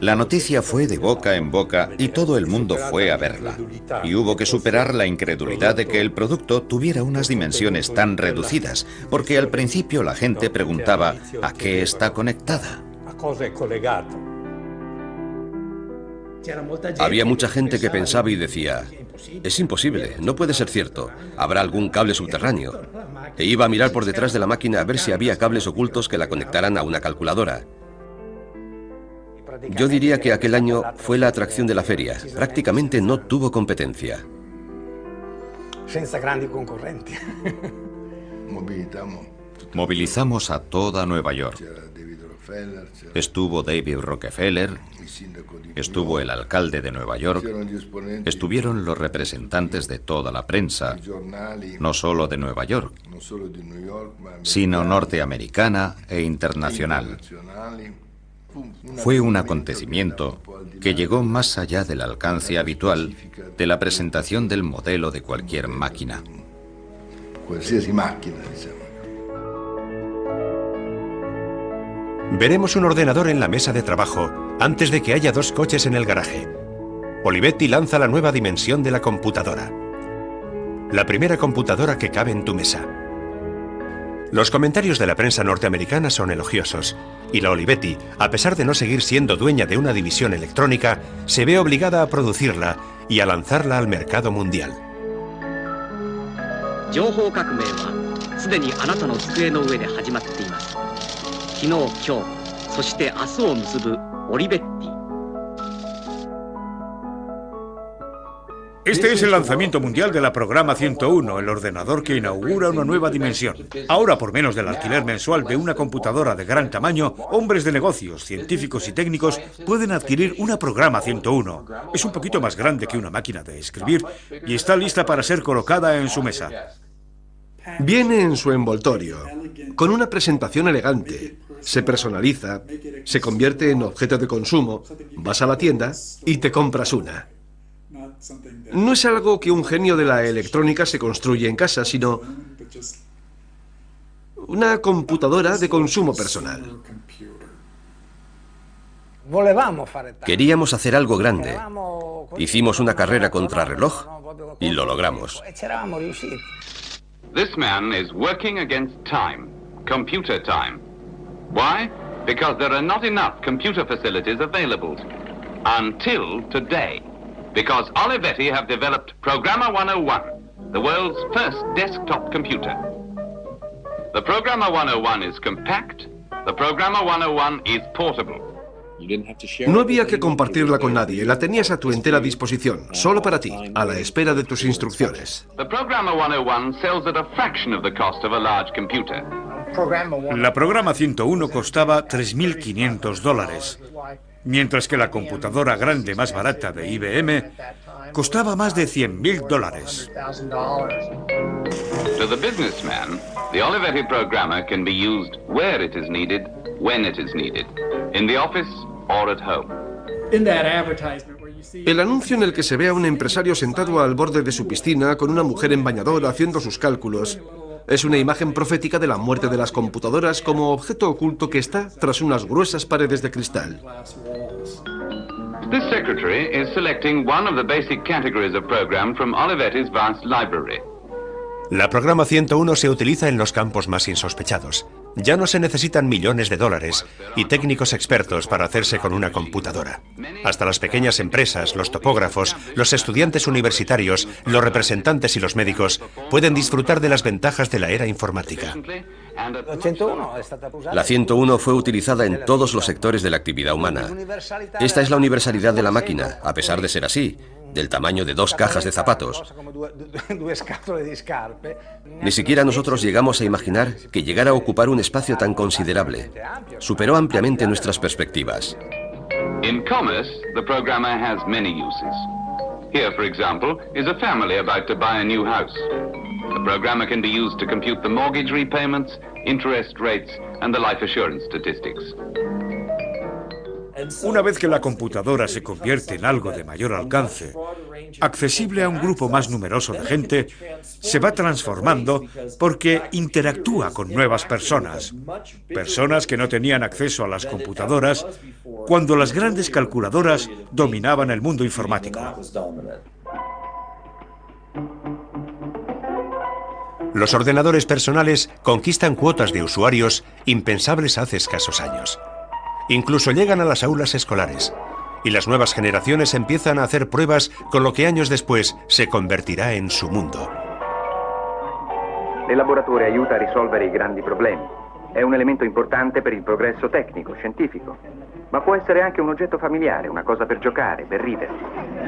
La noticia fue de boca en boca y todo el mundo fue a verla. Y hubo que superar la incredulidad de que el producto tuviera unas dimensiones tan reducidas, porque al principio la gente preguntaba ¿a qué está conectada? Había mucha gente que pensaba y decía: es imposible, no puede ser cierto, habrá algún cable subterráneo. E iba a mirar por detrás de la máquina a ver si había cables ocultos que la conectaran a una calculadora. Yo diría que aquel año fue la atracción de la feria. Prácticamente no tuvo competencia. Movilizamos a toda Nueva York. Estuvo David Rockefeller, estuvo el alcalde de Nueva York, estuvieron los representantes de toda la prensa, no solo de Nueva York, sino norteamericana e internacional. Fue un acontecimiento que llegó más allá del alcance habitual de la presentación del modelo de cualquier máquina. Veremos un ordenador en la mesa de trabajo antes de que haya 2 coches en el garaje. Olivetti lanza la nueva dimensión de la computadora. La primera computadora que cabe en tu mesa. Los comentarios de la prensa norteamericana son elogiosos, y la Olivetti, a pesar de no seguir siendo dueña de una división electrónica, se ve obligada a producirla y a lanzarla al mercado mundial. Este es el lanzamiento mundial de la Programa 101, el ordenador que inaugura una nueva dimensión. Ahora, por menos del alquiler mensual de una computadora de gran tamaño, hombres de negocios, científicos y técnicos pueden adquirir una Programa 101. Es un poquito más grande que una máquina de escribir y está lista para ser colocada en su mesa. Viene en su envoltorio, con una presentación elegante, se personaliza, se convierte en objeto de consumo, vas a la tienda y te compras una. No es algo que un genio de la electrónica se construye en casa, sino una computadora de consumo personal. Queríamos hacer algo grande. Hicimos una carrera contrarreloj y lo logramos. This man is working against time, computer time. Why? Because there are not enough computer facilities available. Until today. Because Olivetti have developed Programmer 101, the world's first desktop computer. The Programmer 101 is compact. The Programmer 101 is portable. No había que compartirla con nadie, la tenías a tu entera disposición, solo para ti, a la espera de tus instrucciones. The Programmer 101 sells at a fraction of the cost of a large computer. La Programa 101 costaba $3.500, mientras que la computadora grande más barata de IBM costaba más de $100.000. To the businessman, the Olivetti Programmer can be used where it is needed, when it is needed, in the office or at home. El anuncio en el que se ve a un empresario sentado al borde de su piscina con una mujer en bañador haciendo sus cálculos es una imagen profética de la muerte de las computadoras como objeto oculto que está tras unas gruesas paredes de cristal. This secretary is selecting one of the basic categories of program from Olivetti's vast library. La Programa 101 se utiliza en los campos más insospechados. Ya no se necesitan millones de dólares y técnicos expertos para hacerse con una computadora. Hasta las pequeñas empresas, los topógrafos, los estudiantes universitarios, los representantes y los médicos pueden disfrutar de las ventajas de la era informática. La 101 fue utilizada en todos los sectores de la actividad humana. Esta es la universalidad de la máquina, a pesar de ser así, del tamaño de 2 cajas de zapatos. Ni siquiera nosotros llegamos a imaginar que llegara a ocupar un espacio tan considerable. Superó ampliamente nuestras perspectivas. In commerce, the programmer has many uses. Here, for example, is a family about to buy a new house. The programmer can be used to compute the mortgage repayments, interest rates, and the life assurance statistics. Una vez que la computadora se convierte en algo de mayor alcance, accesible a un grupo más numeroso de gente, se va transformando porque interactúa con nuevas personas. Personas que no tenían acceso a las computadoras cuando las grandes calculadoras dominaban el mundo informático. Los ordenadores personales conquistan cuotas de usuarios impensables hace escasos años. Incluso llegan a las aulas escolares, y las nuevas generaciones empiezan a hacer pruebas con lo que años después se convertirá en su mundo. Il laboratorio aiuta a risolvere I grandi problemi. È un elemento importante per il progresso tecnico, scientifico, ma può essere anche un oggetto familiare, una cosa per giocare, per ridere.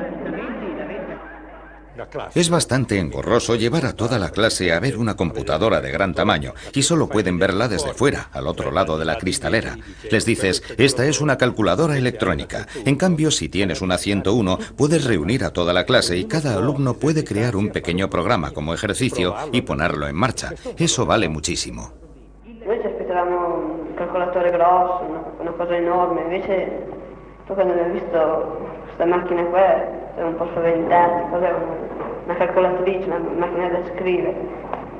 Es bastante engorroso llevar a toda la clase a ver una computadora de gran tamaño y solo pueden verla desde fuera, al otro lado de la cristalera. Les dices, esta es una calculadora electrónica. En cambio, si tienes una 101, puedes reunir a toda la clase y cada alumno puede crear un pequeño programa como ejercicio y ponerlo en marcha. Eso vale muchísimo. Noi ci aspettavamo un calcolatore grosso, una cosa enorme, invece tu quando hai visto questa macchina qua non posso spaventare, cos'è una calcolatrice, una macchina da scrivere.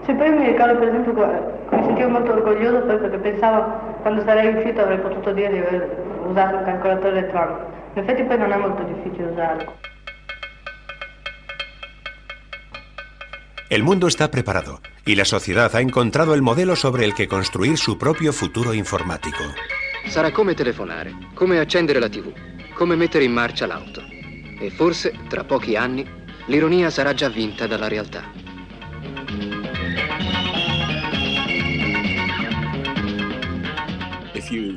Se poi mi ricordo per esempio che mi sentivo molto orgoglioso perché pensavo quando sarei uscito avrei potuto dire di aver usato un calcolatore elettronico. In effetti poi non è molto difficile usarlo. El mundo está preparado y la sociedad ha encontrado el modelo sobre el que construir su propio futuro informático. Sarà come telefonare, come accendere la TV, come mettere in marcia l'auto. E forse, tra pochi anni, l'ironia sarà già vinta dalla realtà.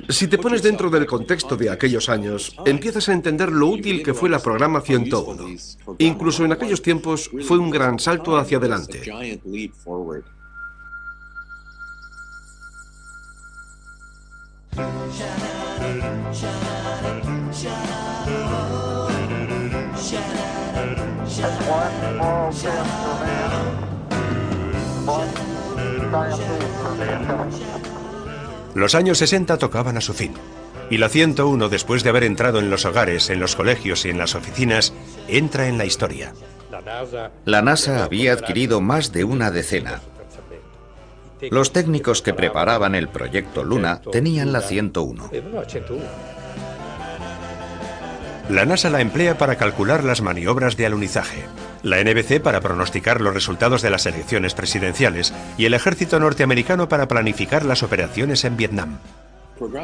Si te pones dentro del contexto de aquellos años, empiezas a entender lo útil que fue la programa 101. Incluso en aquellos tiempos fue un gran salto hacia adelante. Los años 60 tocaban a su fin, y la 101, después de haber entrado en los hogares, en los colegios y en las oficinas, entra en la historia. La NASA había adquirido más de una decena. Los técnicos que preparaban el proyecto Luna tenían la 101. La NASA la emplea para calcular las maniobras de alunizaje, la NBC para pronosticar los resultados de las elecciones presidenciales y el ejército norteamericano para planificar las operaciones en Vietnam.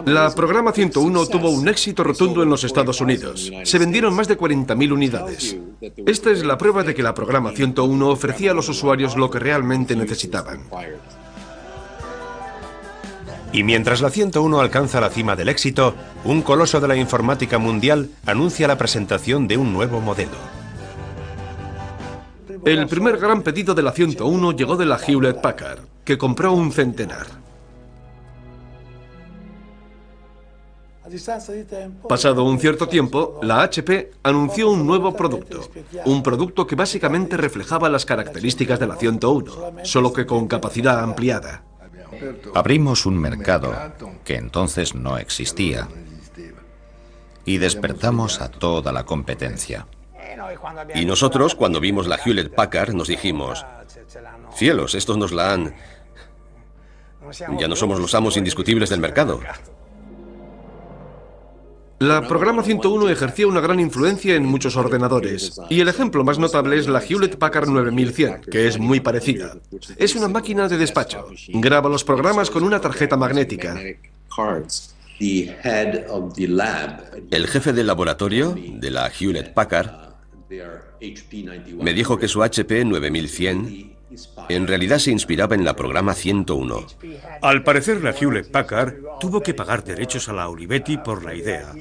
La programa 101 tuvo un éxito rotundo en los Estados Unidos. Se vendieron más de 40.000 unidades. Esta es la prueba de que la programa 101 ofrecía a los usuarios lo que realmente necesitaban. Y mientras la 101 alcanza la cima del éxito, un coloso de la informática mundial anuncia la presentación de un nuevo modelo. El primer gran pedido de la 101 llegó de la Hewlett Packard, que compró un centenar. Pasado un cierto tiempo, la HP anunció un nuevo producto. Un producto que básicamente reflejaba las características de la 101, solo que con capacidad ampliada. Abrimos un mercado que entonces no existía y despertamos a toda la competencia. Y nosotros, cuando vimos la Hewlett Packard, nos dijimos, cielos, estos nos la han... Ya no somos los amos indiscutibles del mercado. La programa 101 ejercía una gran influencia en muchos ordenadores, y el ejemplo más notable es la Hewlett Packard 9100, que es muy parecida. Es una máquina de despacho. Graba los programas con una tarjeta magnética. El jefe del laboratorio de la Hewlett Packard me dijo que su HP 9100 en realidad se inspiraba en la programa 101. Al parecer, la Hewlett Packard tuvo que pagar derechos a la Olivetti por la idea.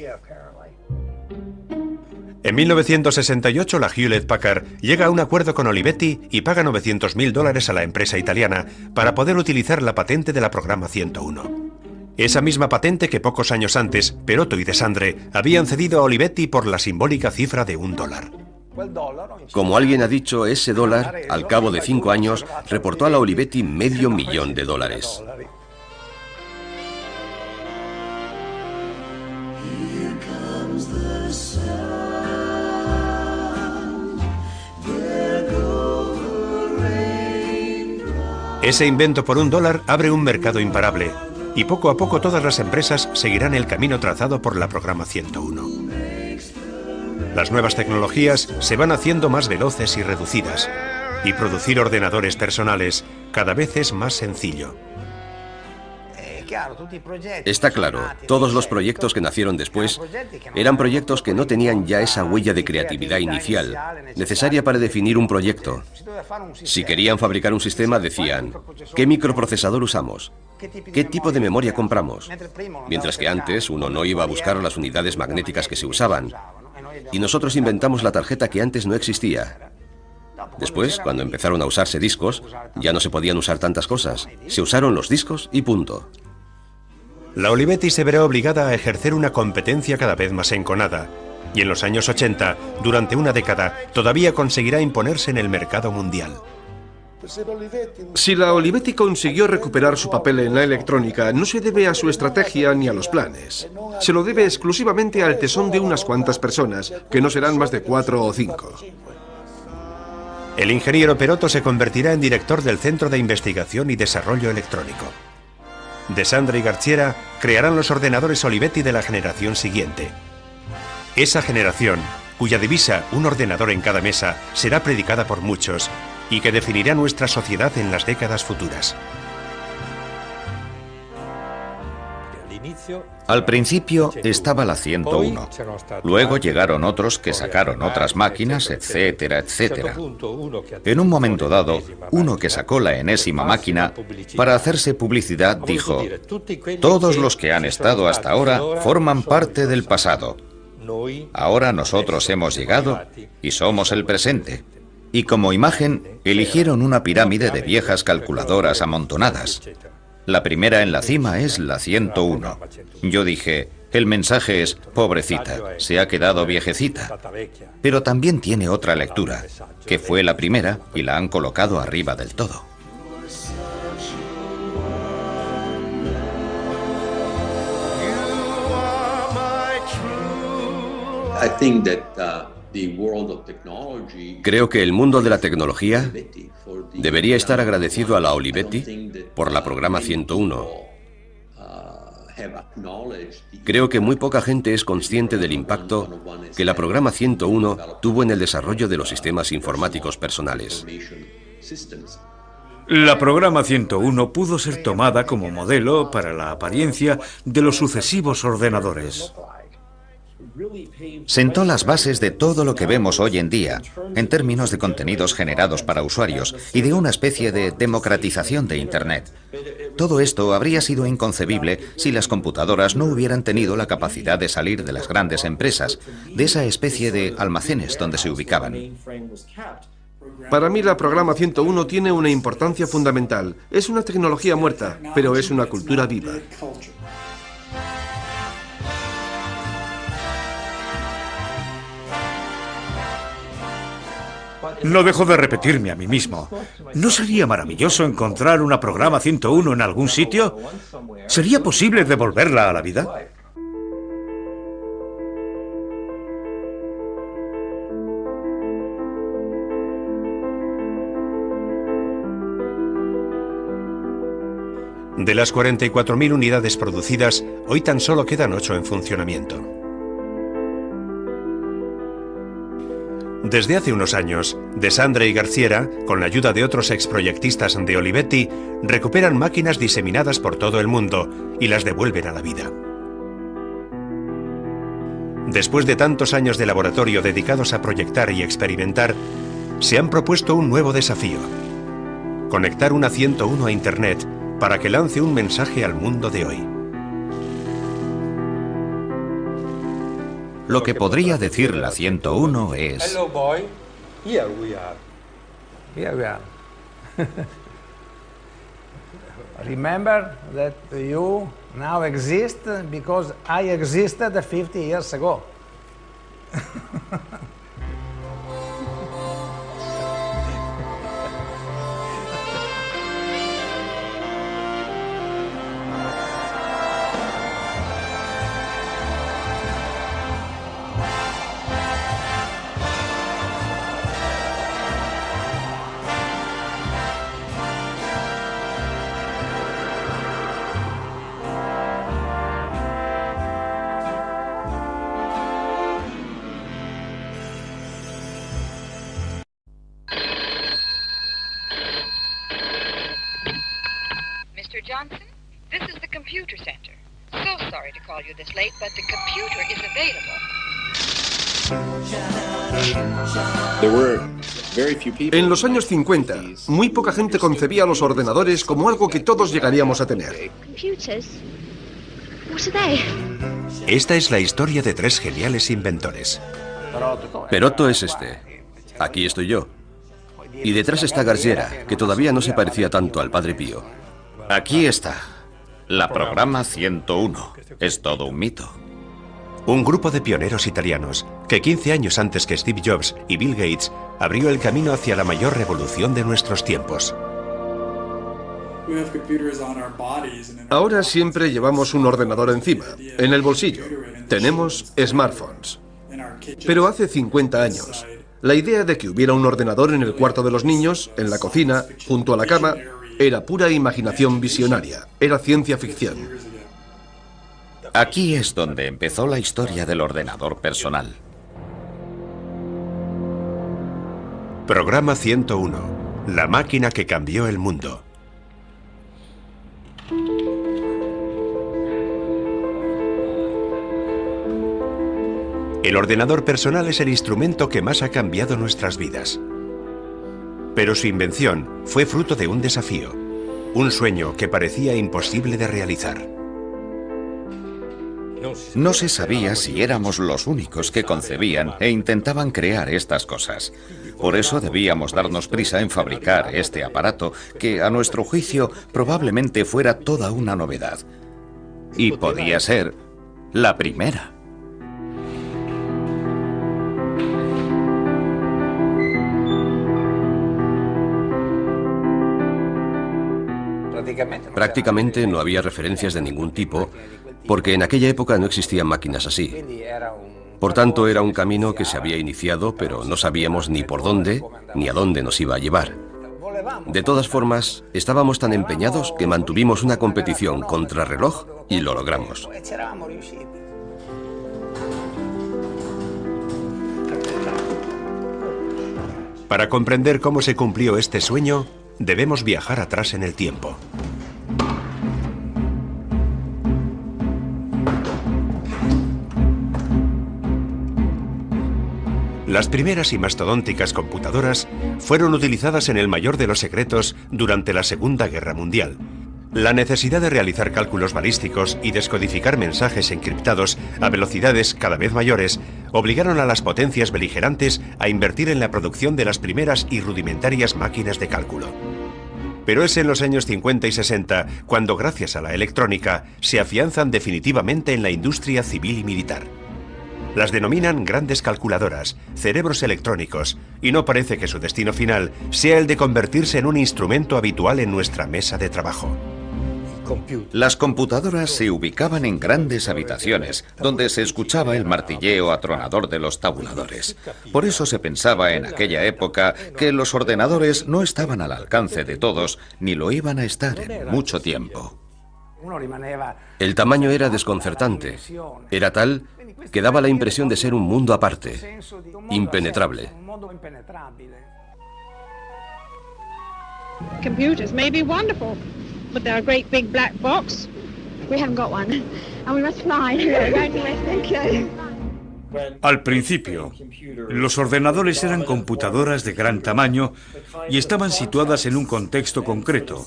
En 1968, la Hewlett Packard llega a un acuerdo con Olivetti y paga $900.000 a la empresa italiana para poder utilizar la patente de la programa 101. Esa misma patente que pocos años antes, Perotto y Desandre habían cedido a Olivetti por la simbólica cifra de $1. Como alguien ha dicho, ese dólar, al cabo de 5 años, reportó a la Olivetti $500.000. Ese invento por $1 abre un mercado imparable, y poco a poco todas las empresas seguirán el camino trazado por la programa 101. Las nuevas tecnologías se van haciendo más veloces y reducidas, y producir ordenadores personales cada vez es más sencillo. Está claro, todos los proyectos que nacieron después eran proyectos que no tenían ya esa huella de creatividad inicial necesaria para definir un proyecto. Si querían fabricar un sistema, decían, ¿qué microprocesador usamos? ¿Qué tipo de memoria compramos? Mientras que antes uno no iba a buscar las unidades magnéticas que se usaban. Y nosotros inventamos la tarjeta que antes no existía. Después, cuando empezaron a usarse discos, ya no se podían usar tantas cosas. Se usaron los discos y punto. La Olivetti se verá obligada a ejercer una competencia cada vez más enconada, y en los años 80, durante una década, todavía conseguirá imponerse en el mercado mundial. Si la Olivetti consiguió recuperar su papel en la electrónica, no se debe a su estrategia ni a los planes. Se lo debe exclusivamente al tesón de unas cuantas personas, que no serán más de 4 o 5. El ingeniero Perotto se convertirá en director del Centro de Investigación y Desarrollo Electrónico. Desandre y Garchiera crearán los ordenadores Olivetti de la generación siguiente. Esa generación, cuya divisa, un ordenador en cada mesa, será predicada por muchos y que definirá nuestra sociedad en las décadas futuras. Al principio estaba la 101, luego llegaron otros que sacaron otras máquinas, etcétera, etcétera. En un momento dado, uno que sacó la enésima máquina, para hacerse publicidad dijo: todos los que han estado hasta ahora forman parte del pasado. Ahora nosotros hemos llegado y somos el presente. Y como imagen, eligieron una pirámide de viejas calculadoras amontonadas. La primera en la cima es la 101. Yo dije, el mensaje es: pobrecita, se ha quedado viejecita. Pero también tiene otra lectura, que fue la primera y la han colocado arriba del todo. Creo que el mundo de la tecnología debería estar agradecido a la Olivetti por la programa 101. Creo que muy poca gente es consciente del impacto que la programa 101 tuvo en el desarrollo de los sistemas informáticos personales. La programa 101 pudo ser tomada como modelo para la apariencia de los sucesivos ordenadores. Sentó las bases de todo lo que vemos hoy en día, en términos de contenidos generados para usuarios y de una especie de democratización de Internet. Todo esto habría sido inconcebible si las computadoras no hubieran tenido la capacidad de salir de las grandes empresas, de esa especie de almacenes donde se ubicaban. Para mí la programa 101 tiene una importancia fundamental. Es una tecnología muerta, pero es una cultura viva. No dejo de repetirme a mí mismo. ¿No sería maravilloso encontrar una programa 101 en algún sitio? ¿Sería posible devolverla a la vida? De las 44.000 unidades producidas, hoy tan solo quedan 8 en funcionamiento. Desde hace unos años, De Sandre y Garciera, con la ayuda de otros exproyectistas de Olivetti, recuperan máquinas diseminadas por todo el mundo y las devuelven a la vida. Después de tantos años de laboratorio dedicados a proyectar y experimentar, se han propuesto un nuevo desafío: conectar una 101 a Internet para que lance un mensaje al mundo de hoy. Lo que podría decir la 101 es: Hello boy, here we are. Here we are. Remember that you now exist because I existed 50 years ago. Johnson, this is the computer center. So sorry to call you this late, but the computer is available. En los años 50, muy poca gente concebía los ordenadores como algo que todos llegaríamos a tener. Esta es la historia de 3 geniales inventores. Perotto es este. Aquí estoy yo. Y detrás está Garciera, que todavía no se parecía tanto al Padre Pío. Aquí está. La programa 101. Es todo un mito. Un grupo de pioneros italianos que 15 años antes que Steve Jobs y Bill Gates abrió el camino hacia la mayor revolución de nuestros tiempos. Ahora siempre llevamos un ordenador encima, en el bolsillo. Tenemos smartphones. Pero hace 50 años, la idea de que hubiera un ordenador en el cuarto de los niños, en la cocina, junto a la cama, era pura imaginación visionaria, era ciencia ficción. Aquí es donde empezó la historia del ordenador personal. Programa 101, la máquina que cambió el mundo. El ordenador personal es el instrumento que más ha cambiado nuestras vidas. Pero su invención fue fruto de un desafío, un sueño que parecía imposible de realizar. No se sabía si éramos los únicos que concebían e intentaban crear estas cosas. Por eso debíamos darnos prisa en fabricar este aparato que, a nuestro juicio, probablemente fuera toda una novedad. Y podía ser la primera. Prácticamente no había referencias de ningún tipo, porque en aquella época no existían máquinas así. Por tanto, era un camino que se había iniciado, pero no sabíamos ni por dónde, ni a dónde nos iba a llevar. De todas formas, estábamos tan empeñados que mantuvimos una competición contrarreloj y lo logramos. Para comprender cómo se cumplió este sueño, debemos viajar atrás en el tiempo. Las primeras y mastodónticas computadoras fueron utilizadas en el mayor de los secretos durante la Segunda Guerra Mundial. La necesidad de realizar cálculos balísticos y descodificar mensajes encriptados a velocidades cada vez mayores obligaron a las potencias beligerantes a invertir en la producción de las primeras y rudimentarias máquinas de cálculo. Pero es en los años 50 y 60 cuando, gracias a la electrónica, se afianzan definitivamente en la industria civil y militar. Las denominan grandes calculadoras, cerebros electrónicos, y no parece que su destino final sea el de convertirse en un instrumento habitual en nuestra mesa de trabajo. Las computadoras se ubicaban en grandes habitaciones, donde se escuchaba el martilleo atronador de los tabuladores. Por eso se pensaba en aquella época que los ordenadores no estaban al alcance de todos, ni lo iban a estar en mucho tiempo. El tamaño era desconcertante. Era tal que daba la impresión de ser un mundo aparte, impenetrable. Computers may be wonderful, but they're a great big black box. We haven't got one, and we must fly. Al principio, los ordenadores eran computadoras de gran tamaño y estaban situadas en un contexto concreto,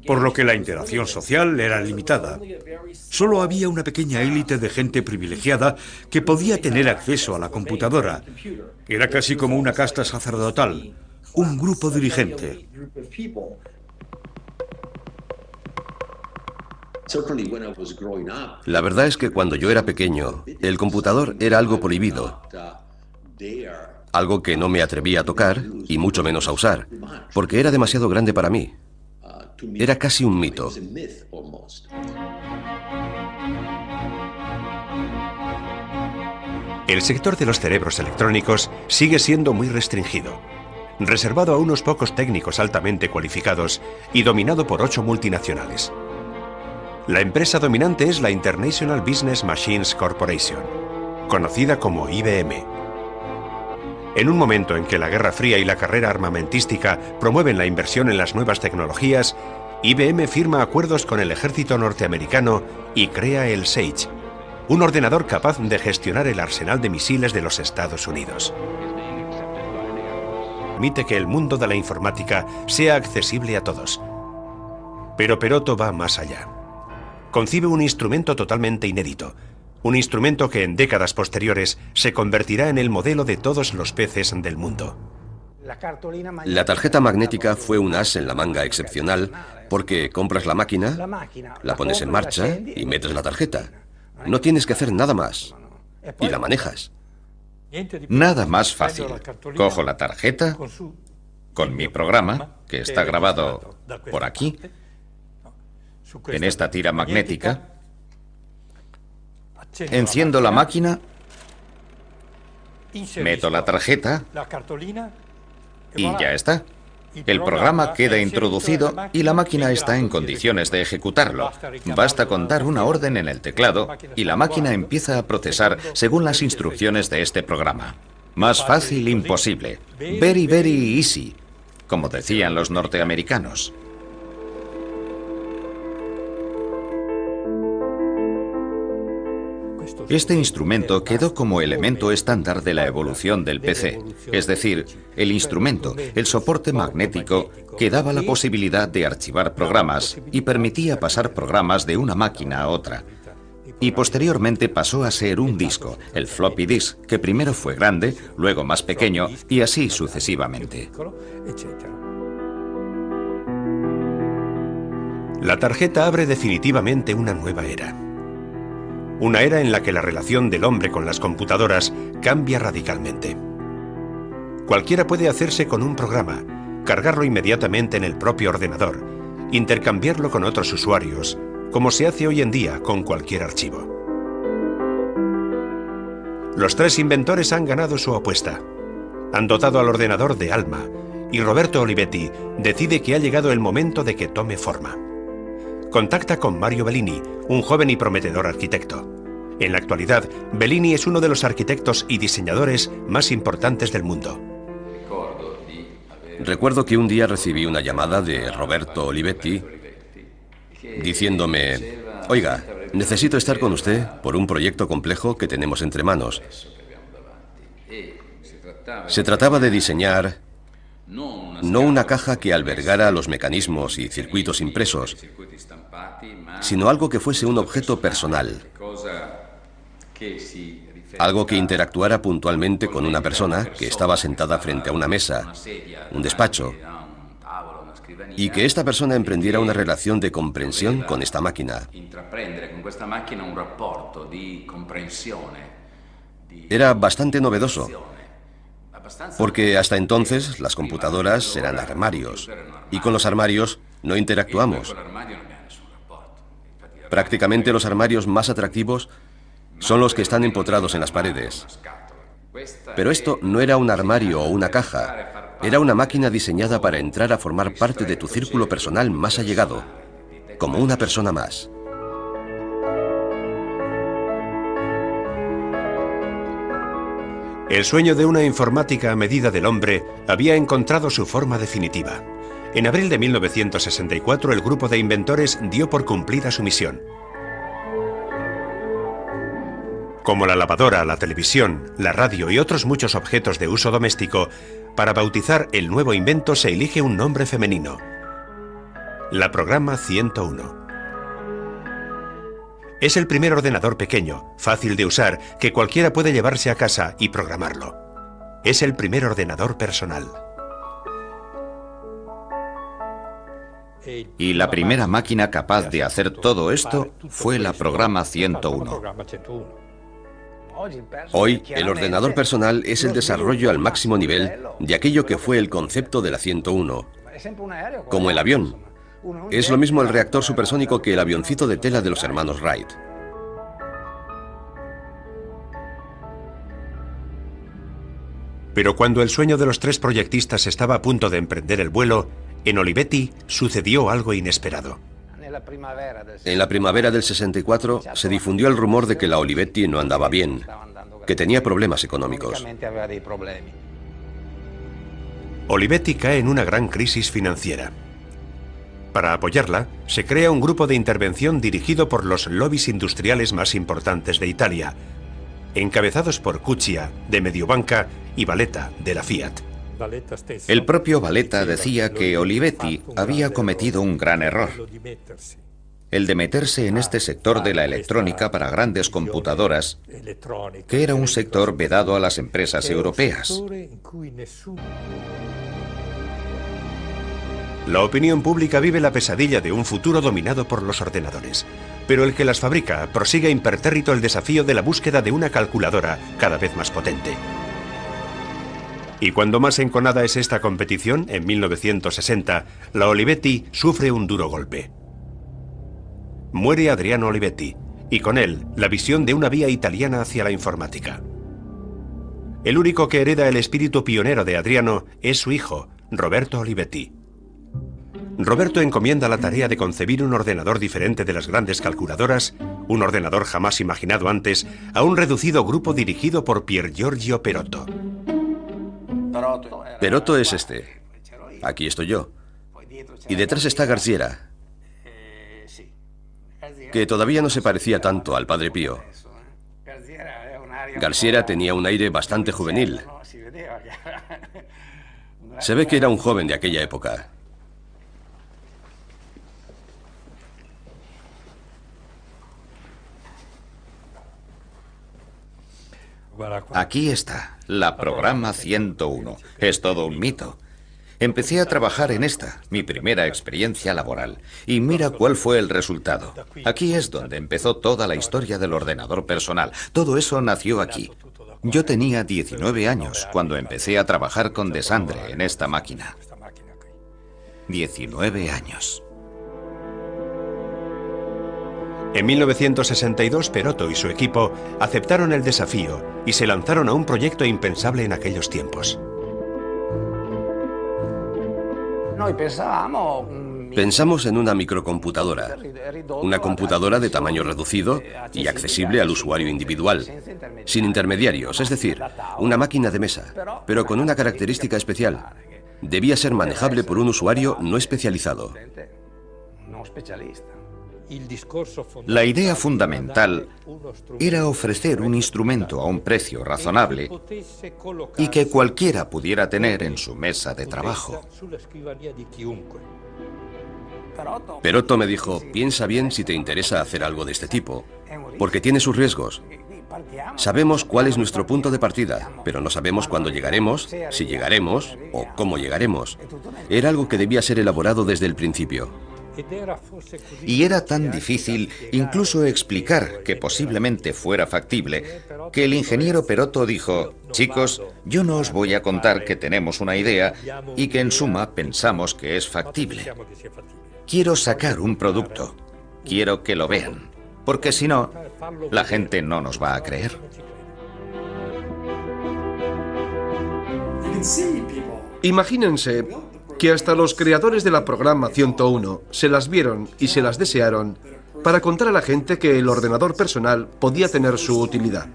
por lo que la interacción social era limitada. Solo había una pequeña élite de gente privilegiada que podía tener acceso a la computadora. Era casi como una casta sacerdotal, un grupo dirigente. La verdad es que cuando yo era pequeño, el computador era algo prohibido, algo que no me atrevía a tocar y mucho menos a usar, porque era demasiado grande para mí. Era casi un mito. El sector de los cerebros electrónicos sigue siendo muy restringido, reservado a unos pocos técnicos altamente cualificados y dominado por 8 multinacionales. La empresa dominante es la International Business Machines Corporation, conocida como IBM. En un momento en que la Guerra Fría y la carrera armamentística promueven la inversión en las nuevas tecnologías, IBM firma acuerdos con el ejército norteamericano y crea el Sage, un ordenador capaz de gestionar el arsenal de misiles de los Estados Unidos. Permite que el mundo de la informática sea accesible a todos. Pero Perotto va más allá. Concibe un instrumento totalmente inédito, un instrumento que en décadas posteriores se convertirá en el modelo de todos los peces del mundo. La tarjeta magnética fue un as en la manga excepcional porque compras la máquina, la pones en marcha y metes la tarjeta. No tienes que hacer nada más. Y la manejas. Nada más fácil. Cojo la tarjeta con mi programa, que está grabado por aquí, en esta tira magnética, enciendo la máquina, meto la tarjeta y ya está. El programa queda introducido y la máquina está en condiciones de ejecutarlo. Basta con dar una orden en el teclado y la máquina empieza a procesar según las instrucciones de este programa. Más fácil imposible. Very, very easy, como decían los norteamericanos. Este instrumento quedó como elemento estándar de la evolución del PC, es decir, el instrumento, el soporte magnético que daba la posibilidad de archivar programas y permitía pasar programas de una máquina a otra. Y posteriormente pasó a ser un disco, el floppy disk, que primero fue grande, luego más pequeño y así sucesivamente. La tarjeta abre definitivamente una nueva era. Una era en la que la relación del hombre con las computadoras cambia radicalmente. Cualquiera puede hacerse con un programa, cargarlo inmediatamente en el propio ordenador, intercambiarlo con otros usuarios, como se hace hoy en día con cualquier archivo. Los tres inventores han ganado su apuesta. Han dotado al ordenador de alma, y Roberto Olivetti decide que ha llegado el momento de que tome forma. Contacta con Mario Bellini, un joven y prometedor arquitecto. En la actualidad, Bellini es uno de los arquitectos y diseñadores más importantes del mundo. Recuerdo que un día recibí una llamada de Roberto Olivetti diciéndome: oiga, necesito estar con usted por un proyecto complejo que tenemos entre manos. Se trataba de diseñar no una caja que albergara los mecanismos y circuitos impresos, sino algo que fuese un objeto personal. Algo que interactuara puntualmente con una persona que estaba sentada frente a una mesa, un despacho, y que esta persona emprendiera una relación de comprensión con esta máquina. Era bastante novedoso, porque hasta entonces las computadoras eran armarios, y con los armarios no interactuamos. Prácticamente los armarios más atractivos son los que están empotrados en las paredes. Pero esto no era un armario o una caja, era una máquina diseñada para entrar a formar parte de tu círculo personal más allegado, como una persona más. El sueño de una informática a medida del hombre había encontrado su forma definitiva. En abril de 1964, el grupo de inventores dio por cumplida su misión. Como la lavadora, la televisión, la radio y otros muchos objetos de uso doméstico, para bautizar el nuevo invento se elige un nombre femenino: la Programa 101. Es el primer ordenador pequeño, fácil de usar, que cualquiera puede llevarse a casa y programarlo. Es el primer ordenador personal. Y la primera máquina capaz de hacer todo esto fue la Programa 101. Hoy, el ordenador personal es el desarrollo al máximo nivel de aquello que fue el concepto de la 101, como el avión. Es lo mismo el reactor supersónico que el avioncito de tela de los hermanos Wright. Pero cuando el sueño de los tres proyectistas estaba a punto de emprender el vuelo, en Olivetti sucedió algo inesperado. En la primavera del 64 se difundió el rumor de que la Olivetti no andaba bien, que tenía problemas económicos. Olivetti cae en una gran crisis financiera. Para apoyarla, se crea un grupo de intervención dirigido por los lobbies industriales más importantes de Italia, encabezados por Cuccia, de Mediobanca, y Valletta, de la Fiat. El propio Valletta decía que Olivetti había cometido un gran error: el de meterse en este sector de la electrónica para grandes computadoras, que era un sector vedado a las empresas europeas. La opinión pública vive la pesadilla de un futuro dominado por los ordenadores, pero el que las fabrica prosigue impertérrito el desafío de la búsqueda de una calculadora cada vez más potente. Y cuando más enconada es esta competición, en 1960, la Olivetti sufre un duro golpe. Muere Adriano Olivetti, y con él la visión de una vía italiana hacia la informática. El único que hereda el espíritu pionero de Adriano es su hijo, Roberto Olivetti. Roberto encomienda la tarea de concebir un ordenador diferente de las grandes calculadoras, un ordenador jamás imaginado antes, a un reducido grupo dirigido por Pier Giorgio Perotto. Perotto es este. Aquí estoy yo. Y detrás está Garziera, que todavía no se parecía tanto al Padre Pío. Garciera tenía un aire bastante juvenil. Se ve que era un joven de aquella época. Aquí está, la programa 101. Es todo un mito. Empecé a trabajar en esta, mi primera experiencia laboral, y mira cuál fue el resultado. Aquí es donde empezó toda la historia del ordenador personal. Todo eso nació aquí. Yo tenía 19 años cuando empecé a trabajar con Desandre en esta máquina. 19 años. En 1962, Perotto y su equipo aceptaron el desafío y se lanzaron a un proyecto impensable en aquellos tiempos. Pensamos en una microcomputadora, una computadora de tamaño reducido y accesible al usuario individual, sin intermediarios, es decir, una máquina de mesa, pero con una característica especial. Debía ser manejable por un usuario no especializado. La idea fundamental era ofrecer un instrumento a un precio razonable y que cualquiera pudiera tener en su mesa de trabajo. Perotto me dijo, piensa bien si te interesa hacer algo de este tipo, porque tiene sus riesgos. Sabemos cuál es nuestro punto de partida, pero no sabemos cuándo llegaremos, si llegaremos o cómo llegaremos. Era algo que debía ser elaborado desde el principio. Y era tan difícil incluso explicar que posiblemente fuera factible, que el ingeniero Perotto dijo, chicos, yo no os voy a contar que tenemos una idea y que en suma pensamos que es factible. Quiero sacar un producto, quiero que lo vean, porque si no, la gente no nos va a creer. Imagínense que hasta los creadores de la programa 101 se las vieron y se las desearon para contar a la gente que el ordenador personal podía tener su utilidad.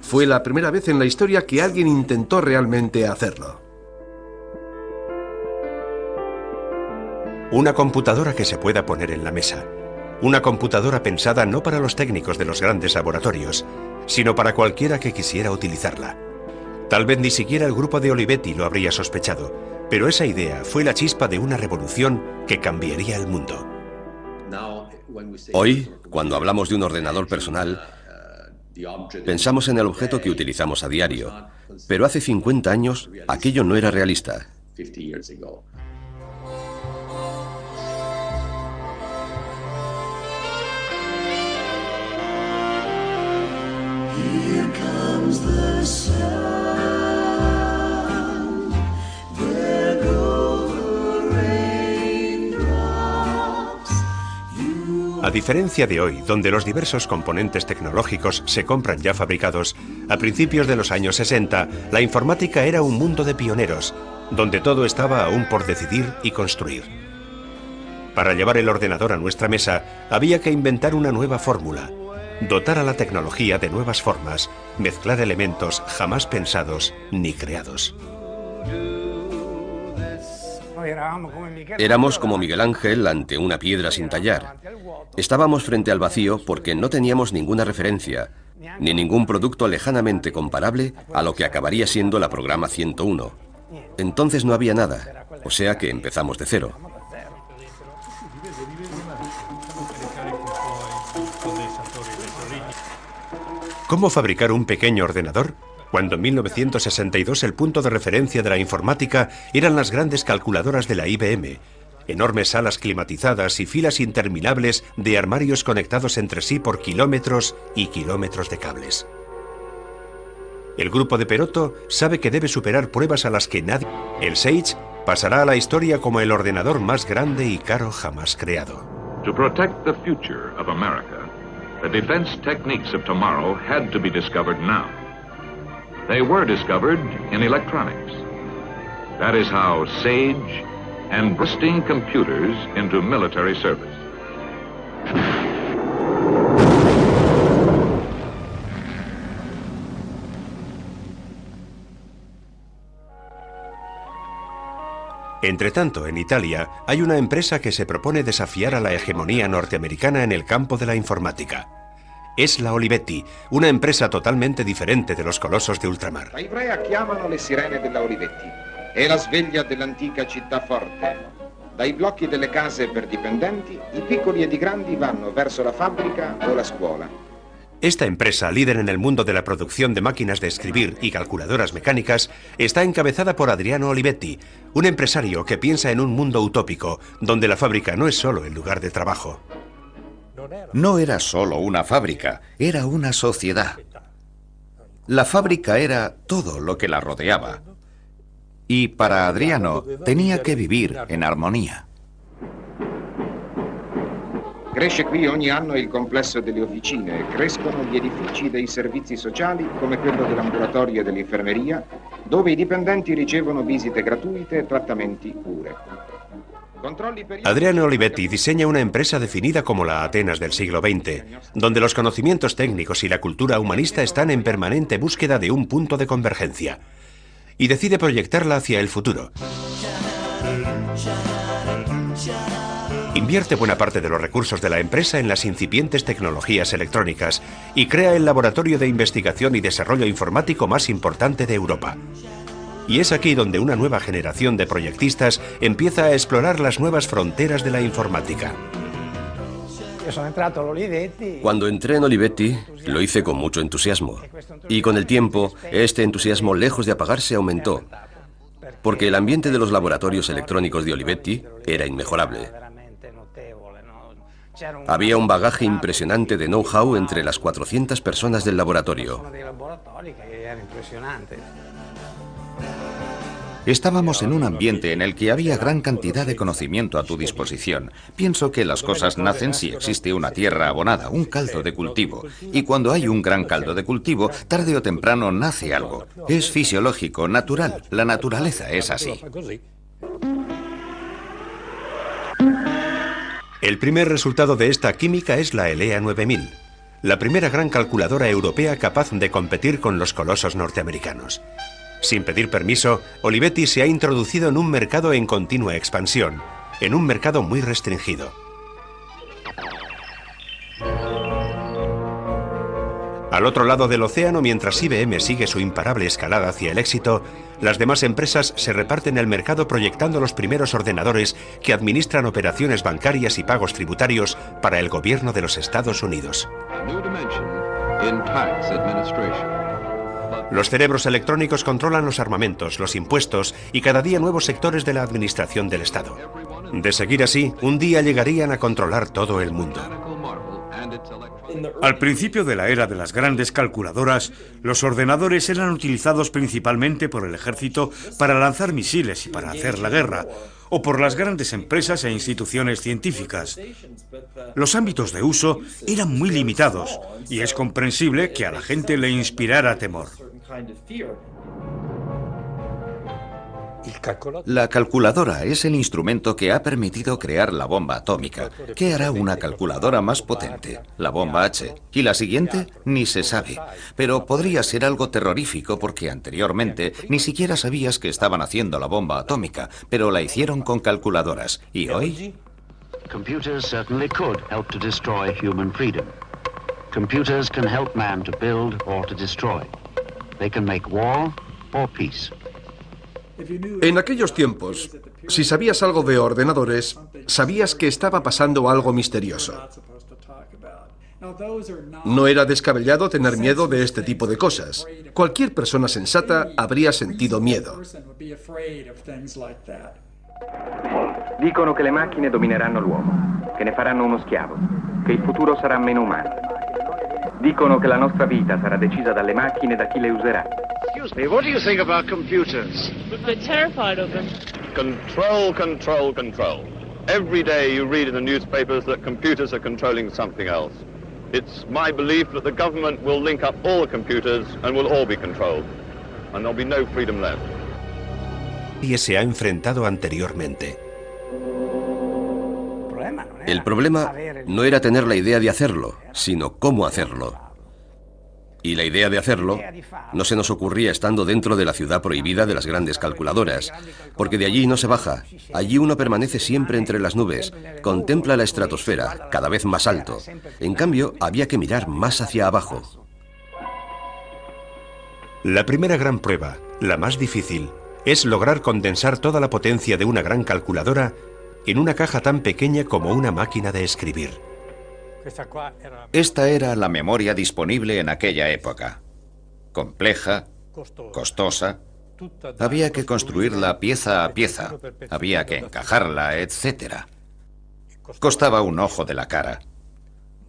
Fue la primera vez en la historia que alguien intentó realmente hacerlo. Una computadora que se pueda poner en la mesa. Una computadora pensada no para los técnicos de los grandes laboratorios, sino para cualquiera que quisiera utilizarla. Tal vez ni siquiera el grupo de Olivetti lo habría sospechado, pero esa idea fue la chispa de una revolución que cambiaría el mundo. Hoy, cuando hablamos de un ordenador personal, pensamos en el objeto que utilizamos a diario, pero hace 50 años aquello no era realista. Here comes the sun. There go the raindrops. A diferencia de hoy, donde los diversos componentes tecnológicos se compran ya fabricados, a principios de los años 60, la informática era un mundo de pioneros, donde todo estaba aún por decidir y construir. Para llevar el ordenador a nuestra mesa, había que inventar una nueva fórmula, dotar a la tecnología de nuevas formas, mezclar elementos jamás pensados ni creados. Éramos como Miguel Ángel ante una piedra sin tallar. Estábamos frente al vacío porque no teníamos ninguna referencia, ni ningún producto lejanamente comparable a lo que acabaría siendo la programa 101. Entonces no había nada, o sea que empezamos de cero. ¿Cómo fabricar un pequeño ordenador? Cuando en 1962 el punto de referencia de la informática eran las grandes calculadoras de la IBM, enormes salas climatizadas y filas interminables de armarios conectados entre sí por kilómetros y kilómetros de cables. El grupo de Perotto sabe que debe superar pruebas a las que nadie... El Sage pasará a la historia como el ordenador más grande y caro jamás creado. To protect the future of America, the defense techniques of tomorrow had to be discovered now. They were discovered in electronics. That is how Sage and bursting computers into military service. Entretanto, en Italia, hay una empresa que se propone desafiar a la hegemonía norteamericana en el campo de la informática. Es la Olivetti, una empresa totalmente diferente de los colosos de ultramar. La Ivrea chiamano le sirene della Olivetti. È la sveglia dell'antica città forte. Dai blocchi delle case per dipendenti, i piccoli ed i grandi vanno verso la fabbrica o la scuola. Esta empresa, líder en el mundo de la producción de máquinas de escribir y calculadoras mecánicas, está encabezada por Adriano Olivetti, un empresario que piensa en un mundo utópico, donde la fábrica no es solo el lugar de trabajo. No era solo una fábrica, era una sociedad. La fábrica era todo lo que la rodeaba. Y para Adriano tenía que vivir en armonía. Cresce qui ogni anno il complesso delle officine, crescono gli edifici dei servizi sociali come quello dell'ambulatorio e dell'infermeria, dove i dipendenti ricevono visite gratuite e trattamenti cure. Adriano Olivetti diseña una empresa definida como la Atenas del siglo XX, donde los conocimientos técnicos y la cultura humanista están en permanente búsqueda de un punto de convergencia, y decide proyectarla hacia el futuro. Invierte buena parte de los recursos de la empresa en las incipientes tecnologías electrónicas y crea el laboratorio de investigación y desarrollo informático más importante de Europa. Y es aquí donde una nueva generación de proyectistas empieza a explorar las nuevas fronteras de la informática. Cuando entré en Olivetti, lo hice con mucho entusiasmo. Y con el tiempo, este entusiasmo, lejos de apagarse, aumentó. Porque el ambiente de los laboratorios electrónicos de Olivetti era inmejorable. Había un bagaje impresionante de know-how entre las 400 personas del laboratorio. Estábamos en un ambiente en el que había gran cantidad de conocimiento a tu disposición. Pienso que las cosas nacen si existe una tierra abonada, un caldo de cultivo. Y cuando hay un gran caldo de cultivo, tarde o temprano nace algo. Es fisiológico, natural. La naturaleza es así. El primer resultado de esta química es la ELEA 9000, la primera gran calculadora europea capaz de competir con los colosos norteamericanos. Sin pedir permiso, Olivetti se ha introducido en un mercado en continua expansión, en un mercado muy restringido. Al otro lado del océano, mientras IBM sigue su imparable escalada hacia el éxito, las demás empresas se reparten el mercado proyectando los primeros ordenadores que administran operaciones bancarias y pagos tributarios para el gobierno de los Estados Unidos. Los cerebros electrónicos controlan los armamentos, los impuestos y cada día nuevos sectores de la administración del Estado. De seguir así, un día llegarían a controlar todo el mundo. Al principio de la era de las grandes calculadoras, los ordenadores eran utilizados principalmente por el ejército para lanzar misiles y para hacer la guerra, o por las grandes empresas e instituciones científicas. Los ámbitos de uso eran muy limitados, y es comprensible que a la gente le inspirara temor. La calculadora es el instrumento que ha permitido crear la bomba atómica. ¿Qué hará una calculadora más potente? La bomba H. ¿Y la siguiente? Ni se sabe. Pero podría ser algo terrorífico porque anteriormente ni siquiera sabías que estaban haciendo la bomba atómica, pero la hicieron con calculadoras. ¿Y hoy? Computers certainly could help to destroy human freedom. Computers can help man to build or to destroy. They can make war or peace. En aquellos tiempos, si sabías algo de ordenadores, sabías que estaba pasando algo misterioso. No era descabellado tener miedo de este tipo de cosas. Cualquier persona sensata habría sentido miedo. Dicono che le macchine domineranno l'uomo, che ne faranno uno schiavo, che il futuro sarà meno umano. Dicono che la nostra vita sarà decisa dalle macchine e da chi le userà. Excuse me, what do you think about computers? We're terrified of them. Control, control, control. Every day you read in the newspapers that computers are controlling something else. It's my belief that the government will link up all the computers and we'll all be controlled. And there'll be no freedom left. Y se ha enfrentado anteriormente. El problema no era tener la idea de hacerlo, sino cómo hacerlo. Y la idea de hacerlo no se nos ocurría estando dentro de la ciudad prohibida de las grandes calculadoras, porque de allí no se baja. Allí uno permanece siempre entre las nubes, contempla la estratosfera, cada vez más alto. En cambio, había que mirar más hacia abajo. La primera gran prueba, la más difícil, es lograr condensar toda la potencia de una gran calculadora en una caja tan pequeña como una máquina de escribir. Esta era la memoria disponible en aquella época. Compleja, costosa. Había que construirla pieza a pieza. Había que encajarla, etc. Costaba un ojo de la cara.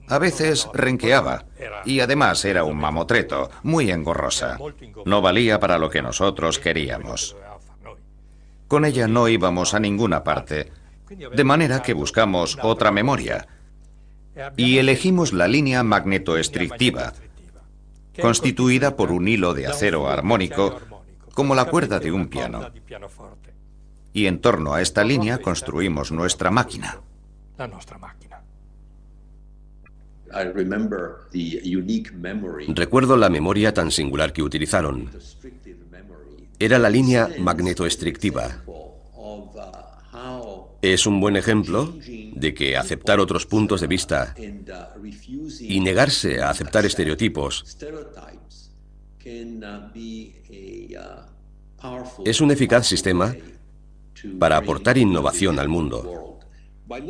A veces renqueaba, y además era un mamotreto, muy engorrosa. No valía para lo que nosotros queríamos. Con ella no íbamos a ninguna parte, de manera que buscamos otra memoria. Y elegimos la línea magnetoestrictiva, constituida por un hilo de acero armónico, como la cuerda de un piano. Y en torno a esta línea construimos nuestra máquina. Recuerdo la memoria tan singular que utilizaron. Era la línea magnetoestrictiva. Es un buen ejemplo de que aceptar otros puntos de vista y negarse a aceptar estereotipos es un eficaz sistema para aportar innovación al mundo.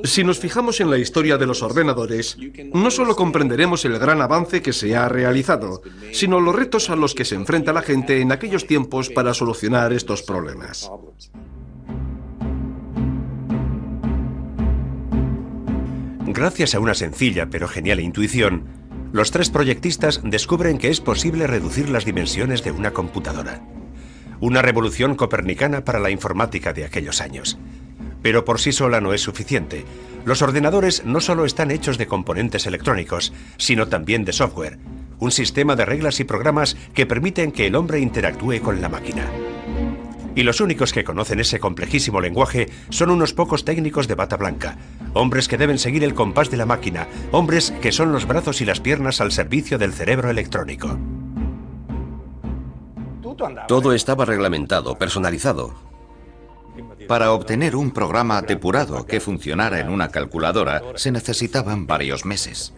Si nos fijamos en la historia de los ordenadores, no solo comprenderemos el gran avance que se ha realizado, sino los retos a los que se enfrenta la gente en aquellos tiempos para solucionar estos problemas. Gracias a una sencilla pero genial intuición, los tres proyectistas descubren que es posible reducir las dimensiones de una computadora. Una revolución copernicana para la informática de aquellos años. Pero por sí sola no es suficiente. Los ordenadores no solo están hechos de componentes electrónicos, sino también de software, un sistema de reglas y programas que permiten que el hombre interactúe con la máquina. Y los únicos que conocen ese complejísimo lenguaje son unos pocos técnicos de bata blanca, hombres que deben seguir el compás de la máquina, hombres que son los brazos y las piernas al servicio del cerebro electrónico. Todo estaba reglamentado, personalizado. Para obtener un programa depurado que funcionara en una calculadora, se necesitaban varios meses.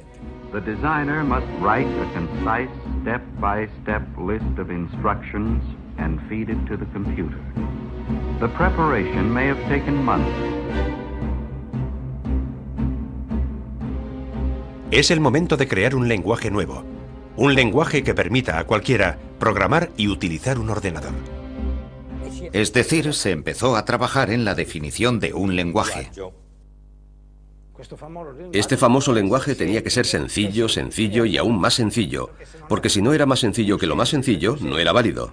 The designer must write a concise step-by-step list of instructions and feed it to the computer. The preparation may have taken months. Es el momento de crear un lenguaje nuevo, un lenguaje que permita a cualquiera programar y utilizar un ordenador. Es decir, se empezó a trabajar en la definición de un lenguaje. Este famoso lenguaje tenía que ser sencillo, sencillo y aún más sencillo, porque si no era más sencillo que lo más sencillo, no era válido.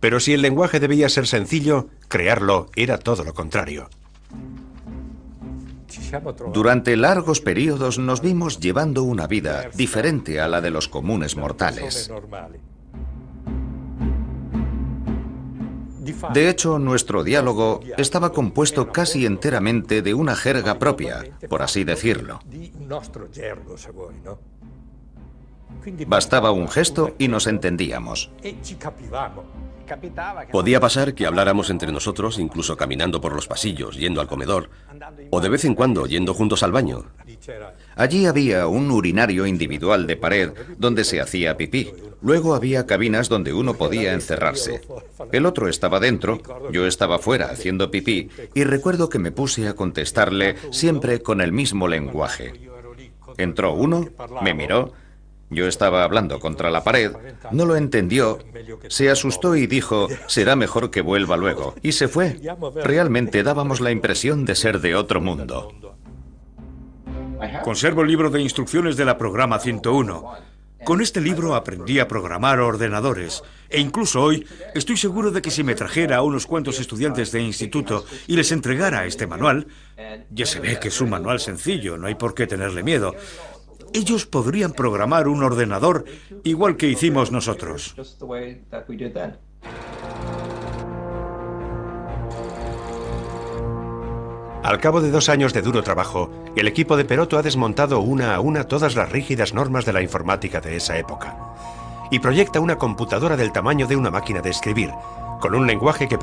Pero si el lenguaje debía ser sencillo, crearlo era todo lo contrario. Durante largos periodos nos vimos llevando una vida diferente a la de los comunes mortales. De hecho, nuestro diálogo estaba compuesto casi enteramente de una jerga propia, por así decirlo. Bastaba un gesto y nos entendíamos. Podía pasar que habláramos entre nosotros, incluso caminando por los pasillos, yendo al comedor, o de vez en cuando yendo juntos al baño. Allí había un urinario individual de pared donde se hacía pipí. Luego había cabinas donde uno podía encerrarse. El otro estaba dentro, yo estaba fuera haciendo pipí, y recuerdo que me puse a contestarle siempre con el mismo lenguaje. Entró uno, me miró, yo estaba hablando contra la pared, no lo entendió, se asustó y dijo, será mejor que vuelva luego, y se fue. Realmente dábamos la impresión de ser de otro mundo. Conservo el libro de instrucciones de la programa 101. Con este libro aprendí a programar ordenadores, e incluso hoy estoy seguro de que si me trajera a unos cuantos estudiantes de instituto y les entregara este manual, ya se ve que es un manual sencillo, no hay por qué tenerle miedo. Ellos podrían programar un ordenador igual que hicimos nosotros. Al cabo de 2 años de duro trabajo, el equipo de Perotto ha desmontado una a una todas las rígidas normas de la informática de esa época y proyecta una computadora del tamaño de una máquina de escribir, con un lenguaje que